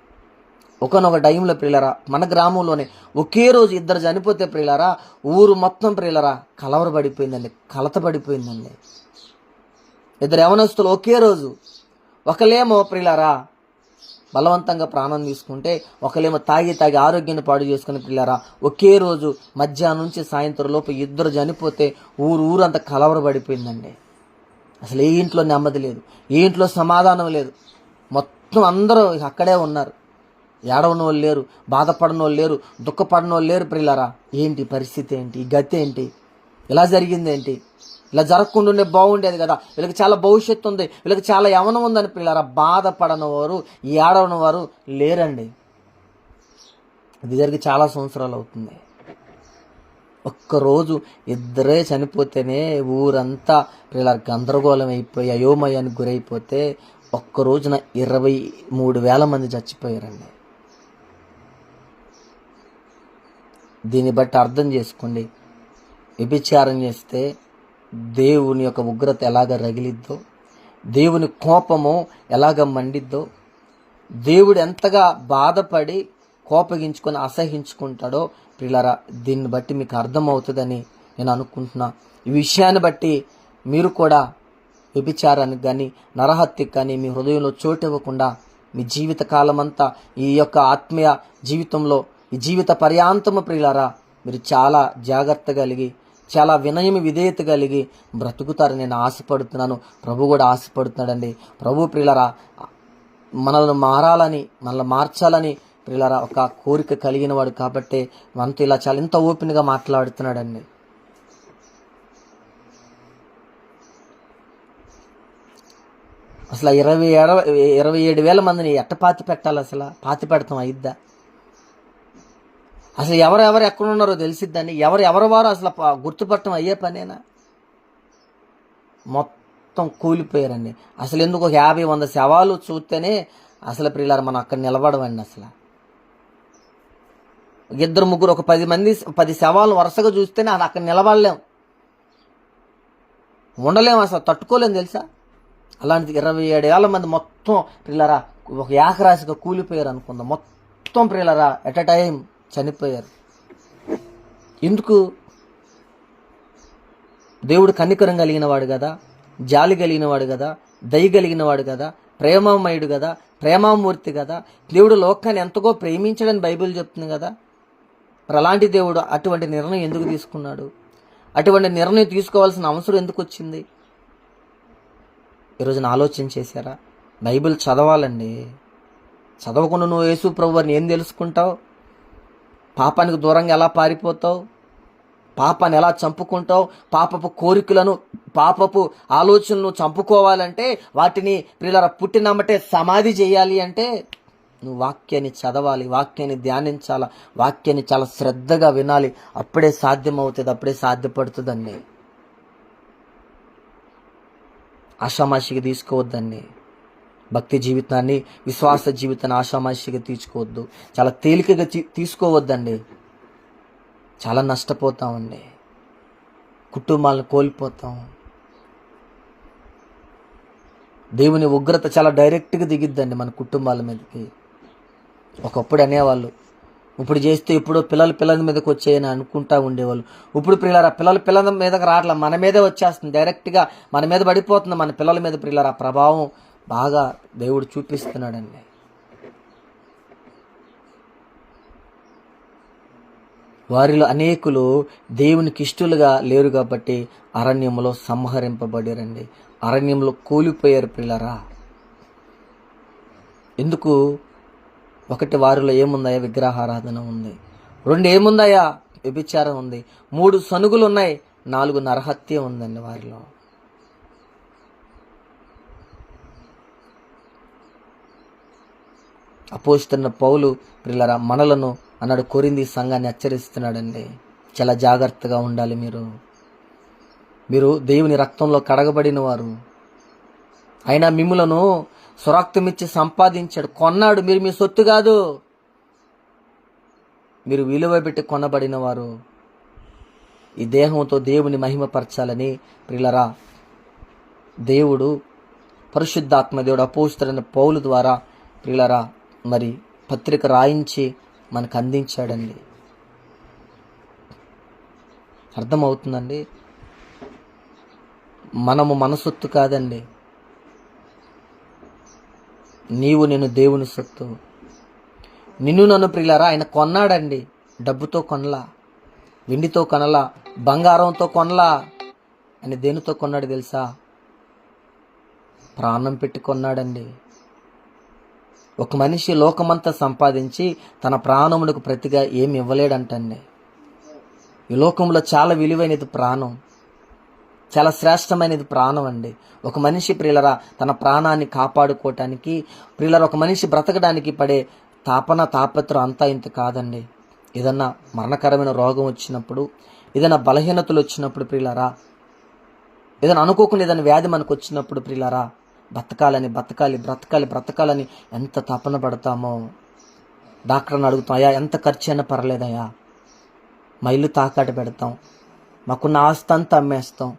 ఒకనొక టైంలో ప్రియులరా మన గ్రామంలోనే ఒకే రోజు 2 చనిపోతే ప్రియులరా ఊరు మొత్తం ప్రియులరా కలవరపడిపోయిందండి, కలతపడిపోయిందండి. 2 యవనస్తులు ఒకే రోజు, ఒకలేమో ప్రియులరా బలవంతంగా ప్రాణం తీసుకుంటే, ఒకలేమో తాగి ఆరోగ్యాన్ని పాడు చేసుకుని ప్రియులారా ఒకే రోజు మధ్యాహ్నం నుంచి సాయంత్రం లోపు 2 చనిపోతే ఊరంతా కలవరపడిపోయిందండి. అసలు ఏ ఇంట్లో నెమ్మది లేదు, ఏ ఇంట్లో సమాధానం లేదు. మొత్తం అందరూ అక్కడే ఉన్నారు. ఏడవని వాళ్ళు లేరు, బాధపడిన వాళ్ళు లేరు, దుఃఖపడిన వాళ్ళు లేరు ప్రియులారా. ఏంటి పరిస్థితి, ఏంటి గతి, ఏంటి ఇలా జరిగింది, ఏంటి ఇలా జరగకుండా బాగుండేది కదా, వీళ్ళకి చాలా భవిష్యత్తు ఉంది, వీళ్ళకి చాలా యవనం ఉందని ప్రియులారా బాధపడని వారు, ఏడవని వారు లేరండి. ఇది జరిగి చాలా సంవత్సరాలు అవుతుంది. ఒక్కరోజు 2 చనిపోతేనే ఊరంతా ప్రియులారా గందరగోళం అయిపోయి అయోమయానికి గురైపోతే ఒక్క రోజున 23,000 మంది చచ్చిపోయారండి. దీన్ని బట్టి అర్థం చేసుకోండి, వ్యభిచారం చేస్తే దేవుని యొక్క ఉగ్రత ఎలాగ రగిలిద్దో, దేవుని కోపము ఎలాగ మండిద్దో, దేవుడు ఎంతగా బాధపడి కోపగించుకొని అసహించుకుంటాడో ప్రియులారా దీన్ని బట్టి మీకు అర్థమవుతుందని నేను అనుకుంటున్నా. ఈ విషయాన్ని బట్టి మీరు కూడా వ్యభిచారానికి కానీ నరహత్యకు కానీ మీ హృదయంలో చోటు ఇవ్వకుండా మీ జీవిత కాలమంతా ఈ యొక్క ఆత్మీయ జీవితంలో ఈ జీవిత పర్యాంతము ప్రియులారా మీరు చాలా జాగ్రత్త కలిగి, చాలా వినయం విధేయత కలిగి బ్రతుకుతారని నేను ఆశపడుతున్నాను. ప్రభు కూడా ఆశపడుతున్నాడండి. ప్రభు ప్రియులారా మనల్ని మారాలని, మనల్ని మార్చాలని ప్రియులారా ఒక కోరిక కలిగిన వాడు కాబట్టి మనతో ఇలా చాలా ఇంత ఓపెన్గా మాట్లాడుతున్నాడండి. అసలు 27,000 మందిని ఎట్ట పాతి పెట్టాలి? అసలు పాతి పెడతాం అయిద్దా? అసలు ఎవరెవరు ఎక్కడున్నారో తెలిసిద్దండి? ఎవరు వారు అసలు గుర్తుపట్టడం అయ్యే పనేనా? మొత్తం కూలిపోయారండి. అసలు ఎందుకు 50-100 శవాలు చూస్తేనే అసలు ప్రియులారా మనం అక్కడ నిలబడమండి. అసలు 2-3 ఒక 10 మంది 10 శవాలు వరుసగా చూస్తేనే అది అక్కడ నిలబడలేం, ఉండలేము, అసలు తట్టుకోలేము తెలుసా. అలాంటిది 27,000 మంది మొత్తం ప్రియులారా ఒక ఏకరాశిగా కూలిపోయారు అనుకుందాం. మొత్తం ప్రియులారా ఎట్ ఎ టైం చనిపోయారు. ఎందుకు? దేవుడు కనికరం కలిగిన వాడు కదా, జాలి కలిగిన వాడు కదా, దయ కలిగిన వాడు కదా, ప్రేమమయుడు కదా, ప్రేమామూర్తి కదా. దేవుడు లోకాన్ని ఎంతగో ప్రేమించడని బైబిల్ చెప్తుంది కదా. మరి అలాంటి దేవుడు అటువంటి నిర్ణయం ఎందుకు తీసుకున్నాడు? అటువంటి నిర్ణయం తీసుకోవాల్సిన అవసరం ఎందుకు వచ్చింది? ఈరోజున ఆలోచన చేశారా? బైబిల్ చదవాలండి. చదవకుండా నువ్వు యేసు ప్రభువుని ఏం తెలుసుకుంటావు? పాపానికి దూరంగా ఎలా పారిపోతావు? పాపాన్ని ఎలా చంపుకుంటావు? పాపపు కోరికలను, పాపపు ఆలోచనలను చంపుకోవాలంటే, వాటిని ప్రియులారా పుట్టినమ్మటే సమాధి చేయాలి అంటే నువ్వు వాక్యాన్ని చదవాలి, వాక్యాన్ని ధ్యానించాలి, వాక్యాన్ని చాలా శ్రద్ధగా వినాలి. అప్పుడే సాధ్యమవుతుంది, అప్పుడే సాధ్యపడుతుందండి. ఆషామాషిగా తీసుకోవద్దండి. భక్తి జీవితాన్ని, విశ్వాస జీవితాన్ని ఆషామాషిగా తీసుకోవద్దు, చాలా తేలికగా తీసుకోవద్దండి. చాలా నష్టపోతామండి, కుటుంబాలను కోల్పోతాం. దేవుని ఉగ్రత చాలా డైరెక్ట్గా దిగిద్దండి మన కుటుంబాల మీదకి. ఒకప్పుడు అనేవాళ్ళు ఇప్పుడు చేస్తే ఇప్పుడు పిల్లల మీదకి వచ్చాయని అనుకుంటా ఉండేవాళ్ళు. ఇప్పుడు ప్రియులారా పిల్లల మీదకి రావట్లా, మన మీదే వచ్చేస్తుంది, డైరెక్ట్గా మన మీద పడిపోతుంది. మన పిల్లల మీద ప్రియులారా ప్రభావం బాగా దేవుడు చూపిస్తున్నాడండి. వారిలో అనేకులు దేవునికి ఇష్టలుగా లేరు కాబట్టి అరణ్యంలో సంహరింపబడారండి, అరణ్యంలో కూలిపోయారు ప్రియులారా. ఎందుకు? ఒకటి, వారిలో ఏముందయ్యా? విగ్రహారాధన ఉంది. 2 ఏముందయ్యా? వ్యభిచారం ఉంది. 3 సనుగులు ఉన్నాయి. 4 నరహత్య ఉందండి వారిలో. అపోస్తలుడైన పౌలు ప్రియులారా మనలను అన్నాడు, కొరింథీ సంఘాన్ని హెచ్చరిస్తున్నాడండి. చాలా జాగ్రత్తగా ఉండాలి. మీరు దేవుని రక్తంలో కడగబడిన వారు. అయినా మిమ్ములను స్వరక్తమిచ్చి సంపాదించాడు, కొన్నాడు. మీరు మీ సొత్తు కాదు, మీరు విలువ పెట్టి కొనబడిన వారు. ఈ దేహంతో దేవుని మహిమపరచాలని ప్రియులారా దేవుడు, పరిశుద్ధాత్మ దేవుడు అపోస్తలుడైన పౌలు ద్వారా ప్రియులారా మరి పత్రిక రాయించి మనకు అందించాడండి. అర్థమవుతుందండి? మనము మన సొత్తు కాదండి. నీవు నేను దేవుని సొత్తు. నిన్ను నన్ను ప్రియులారా ఆయన కొన్నాడండి. డబ్బుతో కొనలా, వెండితో కొనలా, బంగారంతో కొనలా. ఆయన దేనితో కొన్నాడు తెలుసా? ప్రాణం పెట్టి కొన్నాడండి. ఒక మనిషి లోకమంతా సంపాదించి తన ప్రాణములకు ప్రతిగా ఏమి ఇవ్వలేడంటండి. ఈ లోకంలో చాలా విలువైనది ప్రాణం, చాలా శ్రేష్టమైనది ప్రాణం అండి. ఒక మనిషి ప్రియులరా తన ప్రాణాన్ని కాపాడుకోవటానికి ప్రియులరా ఒక మనిషి బ్రతకడానికి పడే తాపత్రం అంతా ఇంత కాదండి. ఏదన్నా మరణకరమైన రోగం వచ్చినప్పుడు, ఏదైనా బలహీనతలు వచ్చినప్పుడు ప్రియులరా, ఏదైనా అనుకోకుండా ఏదైనా వ్యాధి మనకు వచ్చినప్పుడు ప్రియులరా బ్రతకాలని ఎంత తపన పడతామో. డాక్టర్ని అడుగుతాం, అయ్యా ఎంత ఖర్చు అయినా పర్లేదయ్యా, మా ఇల్లు తాకట్టు పెడతాం, మాకున్న ఆస్తి అంతా అమ్మేస్తాం,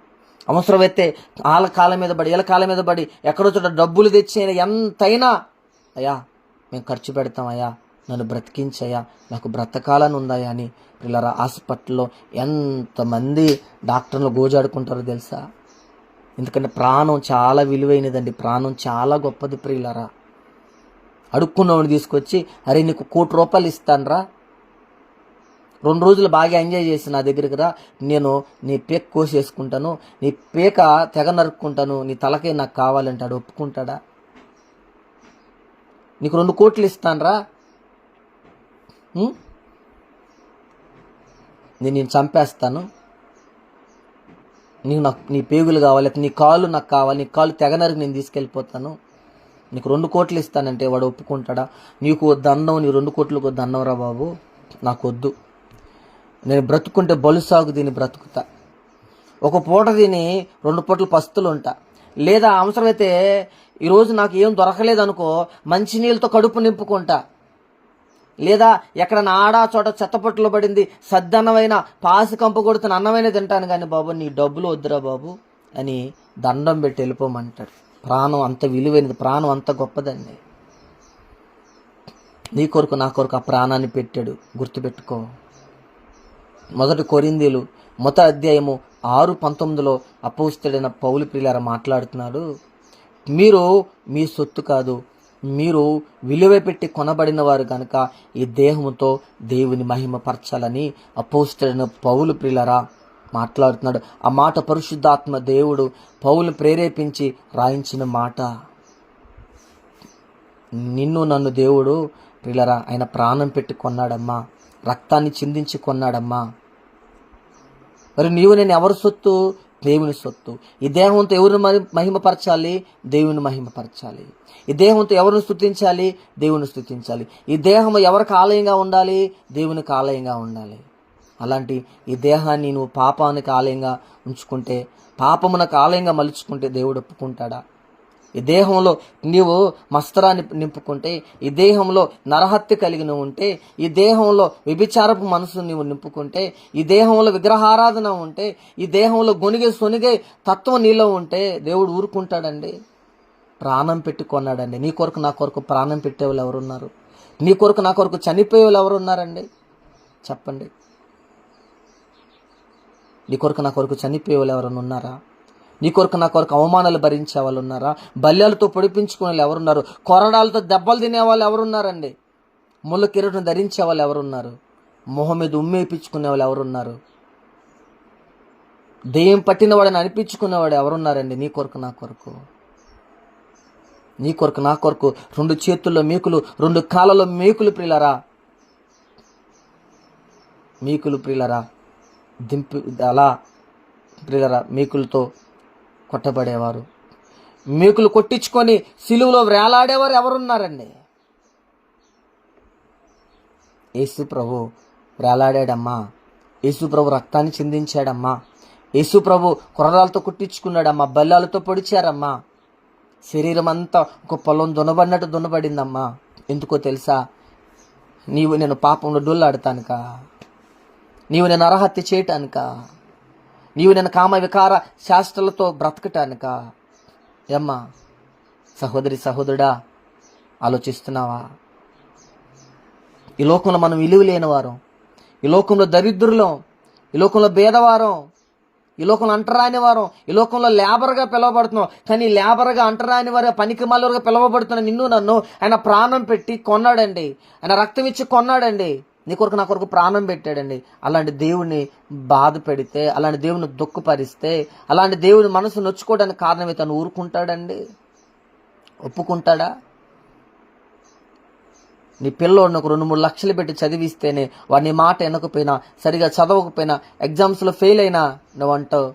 అవసరమైతే వాళ్ళ కాళ్ళ మీద పడి వీళ్ళ కాళ్ళ మీద పడి ఎక్కడో చోట డబ్బులు తెచ్చి ఎంతైనా అయ్యా మేము ఖర్చు పెడతాం, అయ్యా నన్ను బ్రతికించయ్యా, నాకు బ్రతకాలని ఉందయ్యా అని పిల్లరా హాస్పిటల్లో ఎంతమంది డాక్టర్లు గోజాడుకుంటారో తెలుసా? ఎందుకంటే ప్రాణం చాలా విలువైనదండి, ప్రాణం చాలా గొప్పది ప్రియులరా. అడుక్కున్నవాడిని తీసుకొచ్చి, అరే నీకు ₹1,00,00,000 ఇస్తానరా, 2 రోజులు బాగా ఎంజాయ్ చేసి నా దగ్గరికి రా, నేను నీ పేక కోసేసుకుంటాను, నీ పేక తెగ నరుక్కుంటాను, నీ తలకే నాకు కావాలంటాడు, ఒప్పుకుంటాడా? నీకు 2 కోట్లు ఇస్తానరా, నేను చంపేస్తాను, నీ పేగులు కావాలి, నీ కాళ్ళు నాకు కావాలి, నీ కాళ్ళు తెగనరికి నేను తీసుకెళ్ళిపోతాను, నీకు 2 కోట్లు ఇస్తానంటే వాడు ఒప్పుకుంటాడా? నీకు దండం, నీ 2 కోట్లకు దండం రా బాబు, నాకు వద్దు, నేను బ్రతుకుంటే బలుసాగు దీన్ని బ్రతుకుతా, ఒక పూట తిని 2 పూటలు పస్తులు ఉంటా, లేదా అవసరమైతే ఈరోజు నాకు ఏం దొరకలేదు అనుకో మంచినీళ్ళతో కడుపు నింపుకుంటా, లేదా ఎక్కడ ఆడా చోట చెత్తపొట్టులో పడింది సద్దన్నమైన పాసి కంపు కొడుతున్న అన్నమైన తింటాను, కానీ బాబు నీ డబ్బులు వద్దురా బాబు అని దండం పెట్టి వెళ్ళిపోమంటాడు. ప్రాణం అంత విలువైనది, ప్రాణం అంత గొప్పదండి. నీ కొరకు నా కొరకు ఆ ప్రాణాన్ని పెట్టాడు, గుర్తుపెట్టుకో. 1 కొరింథీయులు 1 అధ్యాయము 6:19 అపోస్తలుడైన పౌలు ప్రియులారా మాట్లాడుతున్నాడు, మీరు మీ సొత్తు కాదు, మీరు విలువ పెట్టి కొనబడిన వారు కనుక ఈ దేహముతో దేవుని మహిమపరచాలని అపోస్తలుడైన పౌలు ప్రియులారా మాట్లాడుతున్నాడు. ఆ మాట పరిశుద్ధాత్మ దేవుడు పౌలు ప్రేరేపించి రాయించిన మాట. నిన్ను నన్ను దేవుడు ప్రియులారా ఆయన ప్రాణం పెట్టి కొన్నాడమ్మా, రక్తాన్ని చిందించి కొన్నాడమ్మా. మరి నీవు నేను ఎవరి సొత్తు? దేవుని సొత్తు. ఈ దేహంతో ఎవరిని మహిమపరచాలి? దేవుని మహిమపరచాలి. ఈ దేహంతో ఎవరిని స్తుతించాలి? దేవుని స్తుతించాలి. ఈ దేహం ఎవరికి ఆలయంగా ఉండాలి? దేవునికి ఆలయంగా ఉండాలి. అలాంటి ఈ దేహాన్ని నువ్వు పాపానికి ఆలయంగా ఉంచుకుంటే, పాపమునకు ఆలయంగా మలుచుకుంటే దేవుడు ఒప్పుకుంటాడా? ఈ దేహంలో నీవు మస్తరాన్ని నింపుకుంటే, ఈ దేహంలో నరహత్య కలిగి ఉంటే, ఈ దేహంలో వ్యభిచారపు మనసు నీవు నింపుకుంటే, ఈ దేహంలో విగ్రహారాధన ఉంటే, ఈ దేహంలో సొనిగే తత్వం నీలో ఉంటే దేవుడు ఊరుకుంటాడండి? ప్రాణం పెట్టి కొన్నాడండి. నీ కొరకు నా కొరకు ప్రాణం పెట్టేవాళ్ళు ఎవరున్నారు? నీ కొరకు నా కొరకు చనిపోయే వాళ్ళు ఎవరు ఉన్నారండి? చెప్పండి. నీ కొరకు నా కొరకు చనిపోయే వాళ్ళు ఎవరైనా ఉన్నారా? నీ కొరకు నా కొరకు అవమానాలు భరించే వాళ్ళు ఉన్నారా? బల్యాలతో పొడిపించుకునే వాళ్ళు ఎవరున్నారు? కొరడాలతో దెబ్బలు తినే వాళ్ళు ఎవరున్నారండి? ముళ్ళ కిరీటం ధరించే వాళ్ళు ఎవరున్నారు? మొహం మీద ఉమ్మేపించుకునే వాళ్ళు ఎవరున్నారు? దెయ్యం పట్టిన వాడిని అనిపించుకునేవాడు ఎవరున్నారండి? నీ కొరకు నా కొరకు, నీ కొరకు నా కొరకు 2 చేతుల్లో మేకులు, 2 కాళ్ళలో మేకులు ప్రియులారా, మేకులు ప్రియులారా, దింపి అలా ప్రియులారా మేకులతో కొట్టబడేవారు, మేకులు కొట్టించుకొని సిలువలో వేలాడేవారు ఎవరున్నారండి? యేసు ప్రభు వేలాడాడమ్మా, యేసు ప్రభు రక్తాన్ని చిందించాడమ్మా, యేసు ప్రభు కొరడాలతో కుట్టించుకున్నాడమ్మా, బల్లాలతో పొడిచారమ్మా, శరీరం అంతా ఒక పొలం దునబడినట్టు దునబడిందమ్మా. ఎందుకో తెలుసా? నీవు నేను పాపంలో డొల్లాడతానుక, నీవు నేను నరహత్య చేయటానిక, నీవు నేను కామ వికార శాస్త్రాలతో బ్రతకటానిక? ఏమ్మా సహోదరి సహోదరుడా, ఆలోచిస్తున్నావా? ఈ లోకంలో మనం విలువ లేని వారం, ఈ లోకంలో దరిద్రులం, ఈ లోకంలో భేదవారం, ఈ లోకంలో అంటరాని వారం, ఈ లోకంలో లేబర్గా పిలువబడుతున్నాం. కానీ లేబర్గా అంటరాని వారు పనికి మళ్ళీగా పిలువబడుతున్న నిన్ను నన్ను ఆయన ప్రాణం పెట్టి కొన్నాడండి, ఆయన రక్తం ఇచ్చి కొన్నాడండి. నీ కొరకు నా కొరకు ప్రాణం పెట్టాడండి. అలాంటి దేవుడిని బాధ పెడితే, అలాంటి దేవుని దుఃఖపరిస్తే, అలాంటి దేవుని మనసు నొచ్చుకోవడానికి కారణమే తను ఊరుకుంటాడండి? ఒప్పుకుంటాడా? నీ పిల్లోడిని ఒక 2-3 లక్షలు పెట్టి చదివిస్తేనే వాడిని మాట వినకపోయినా, సరిగా చదవకపోయినా, ఎగ్జామ్స్లో ఫెయిల్ అయినా నువ్వంటావు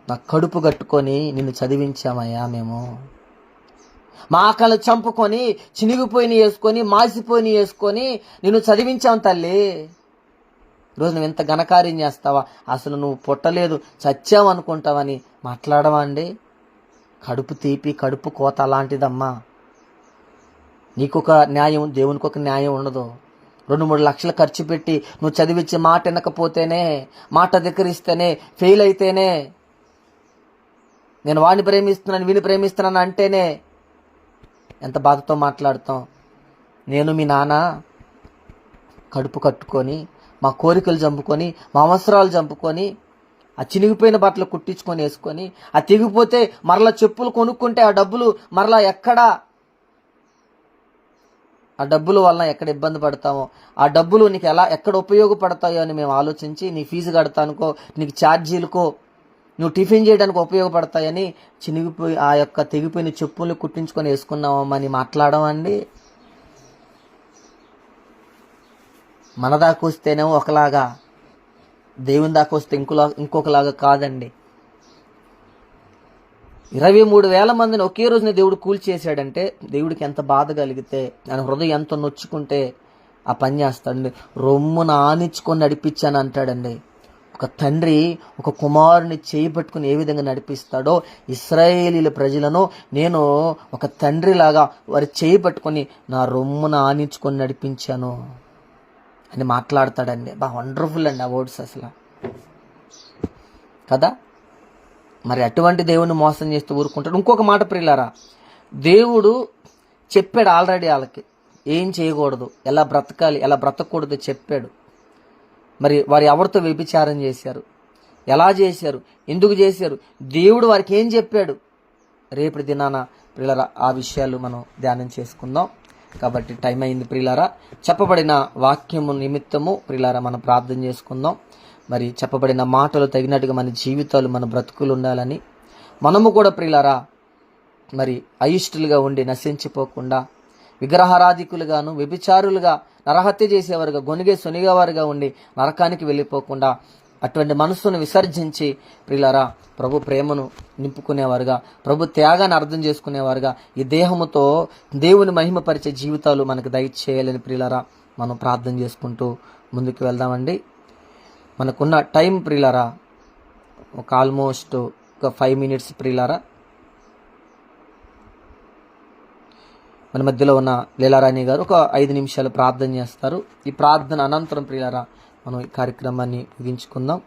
నా కడుపు కట్టుకొని నిన్ను చదివించామయ్యా మేము, మా ఆకలి చంపుకొని చినిగిపోయిన వేసుకొని మాసిపోయిన వేసుకొని నిన్ను చదివించాం తల్లి. రోజు నువ్వు ఎంత ఘనకార్యం చేస్తావా? అసలు నువ్వు పుట్టలేదు చచ్చావనుకుంటావని మాట్లాడవా అండి? కడుపు తీపి, కడుపు కోత అలాంటిదమ్మా. నీకొక న్యాయం, దేవునికి ఒక న్యాయం ఉండదు. 2-3 లక్షలు ఖర్చు పెట్టి నువ్వు చదివించి మాట వినకపోతేనే, మాట ధిక్కరిస్తేనే, ఫెయిల్ అయితేనే, నేను వాడిని ప్రేమిస్తున్నాను వీడిని ప్రేమిస్తున్నాను అంటేనే ఎంత బాధతో మాట్లాడతాం. నేను మీ నాన్న కడుపు కట్టుకొని, మా కోరికలు చంపుకొని, మా అవసరాలు చంపుకొని, ఆ చినిగిపోయిన బట్టలు కుట్టించుకొని వేసుకొని, ఆ తెగిపోతే మరలా చెప్పులు కొనుక్కుంటే ఆ డబ్బులు మరలా ఆ డబ్బుల వలన ఎక్కడ ఇబ్బంది పడతామో, ఆ డబ్బులు నీకు ఎక్కడ ఉపయోగపడతాయో అని మేము ఆలోచించి నీ ఫీజు కడతానుకో, నీకు ఛార్జీలకో, నువ్వు టిఫిన్ చేయడానికి ఉపయోగపడతాయని చినిగిపోయి ఆ యొక్క తెగిపోయిన చెప్పులు కుట్టించుకొని వేసుకున్నామమ్మా అని మాట్లాడమండి. మన దాకా వస్తేనేమో ఒకలాగా, దేవుని దాకా వస్తే ఇంకొకలాగా కాదండి. 23,000 మందిని ఒకే రోజున దేవుడు కూల్చేశాడంటే దేవుడికి ఎంత బాధ కలిగితే, ఆయన హృదయం ఎంత నొచ్చుకుంటే ఆ పని చేస్తాడండి. రొమ్మున ఆనించుకొని నడిపించాను అంటాడండి. ఒక తండ్రి ఒక కుమారుని చేయి పట్టుకుని ఏ విధంగా నడిపిస్తాడో, ఇశ్రాయేలీల ప్రజలను నేను ఒక తండ్రిలాగా వారి చేయి పట్టుకొని నా రొమ్మున ఆనించుకొని నడిపించాను అని మాట్లాడతాడండి. బాగా వండర్ఫుల్ అండి ఆ వర్డ్స్ అసలు కదా. మరి అటువంటి దేవుని మోసం చేస్తూ ఊరుకుంటాడు. ఇంకొక మాట ప్రియులారా, దేవుడు చెప్పాడు ఆల్రెడీ వాళ్ళకి ఏం చేయకూడదు, ఎలా బ్రతకాలి, ఎలా బ్రతకూడదు చెప్పాడు. మరి వారు ఎవరితో వ్యభిచారం చేశారు, ఎలా చేశారు, ఎందుకు చేశారు, దేవుడు వారికి ఏం చెప్పాడు, రేపటి దినాన ప్రియులారా ఆ విషయాలు మనం ధ్యానం చేసుకుందాం. కాబట్టి టైం అయింది ప్రియులారా. చెప్పబడిన వాక్యము నిమిత్తము ప్రియులారా మనం ప్రార్థన చేసుకుందాం. మరి చెప్పబడిన మాటలు తగినట్టుగా మన జీవితాలు, మన బ్రతుకులు ఉండాలని, మనము కూడా ప్రియులారా మరి అయిష్టులుగా ఉండి నశించిపోకుండా, విగ్రహారాధికులుగాను, వ్యభిచారులుగా, నరహత్య చేసేవారుగా, గొనిగే సొనిగేవారుగా ఉండి నరకానికి వెళ్ళిపోకుండా అటువంటి మనస్సును విసర్జించి ప్రియులారా ప్రభు ప్రేమను నింపుకునేవారుగా, ప్రభు త్యాగాన్ని అర్థం చేసుకునేవారుగా, ఈ దేహముతో దేవుని మహిమపరిచే జీవితాలు మనకు దయచేయాలని ప్రియులారా మనం ప్రార్థన చేసుకుంటూ ముందుకు వెళ్దామండి. మనకున్న టైం ప్రియులారా ఒక ఆల్మోస్ట్ ఒక 5 minutes ప్రియులారా. మన మధ్యలో ఉన్న లీలారాణి గారు ఒక 5 నిమిషాలు ప్రార్థన చేస్తారు. ఈ ప్రార్థన అనంతరం ప్రియులారా మనం ఈ కార్యక్రమాన్ని ముగించుకుందాం.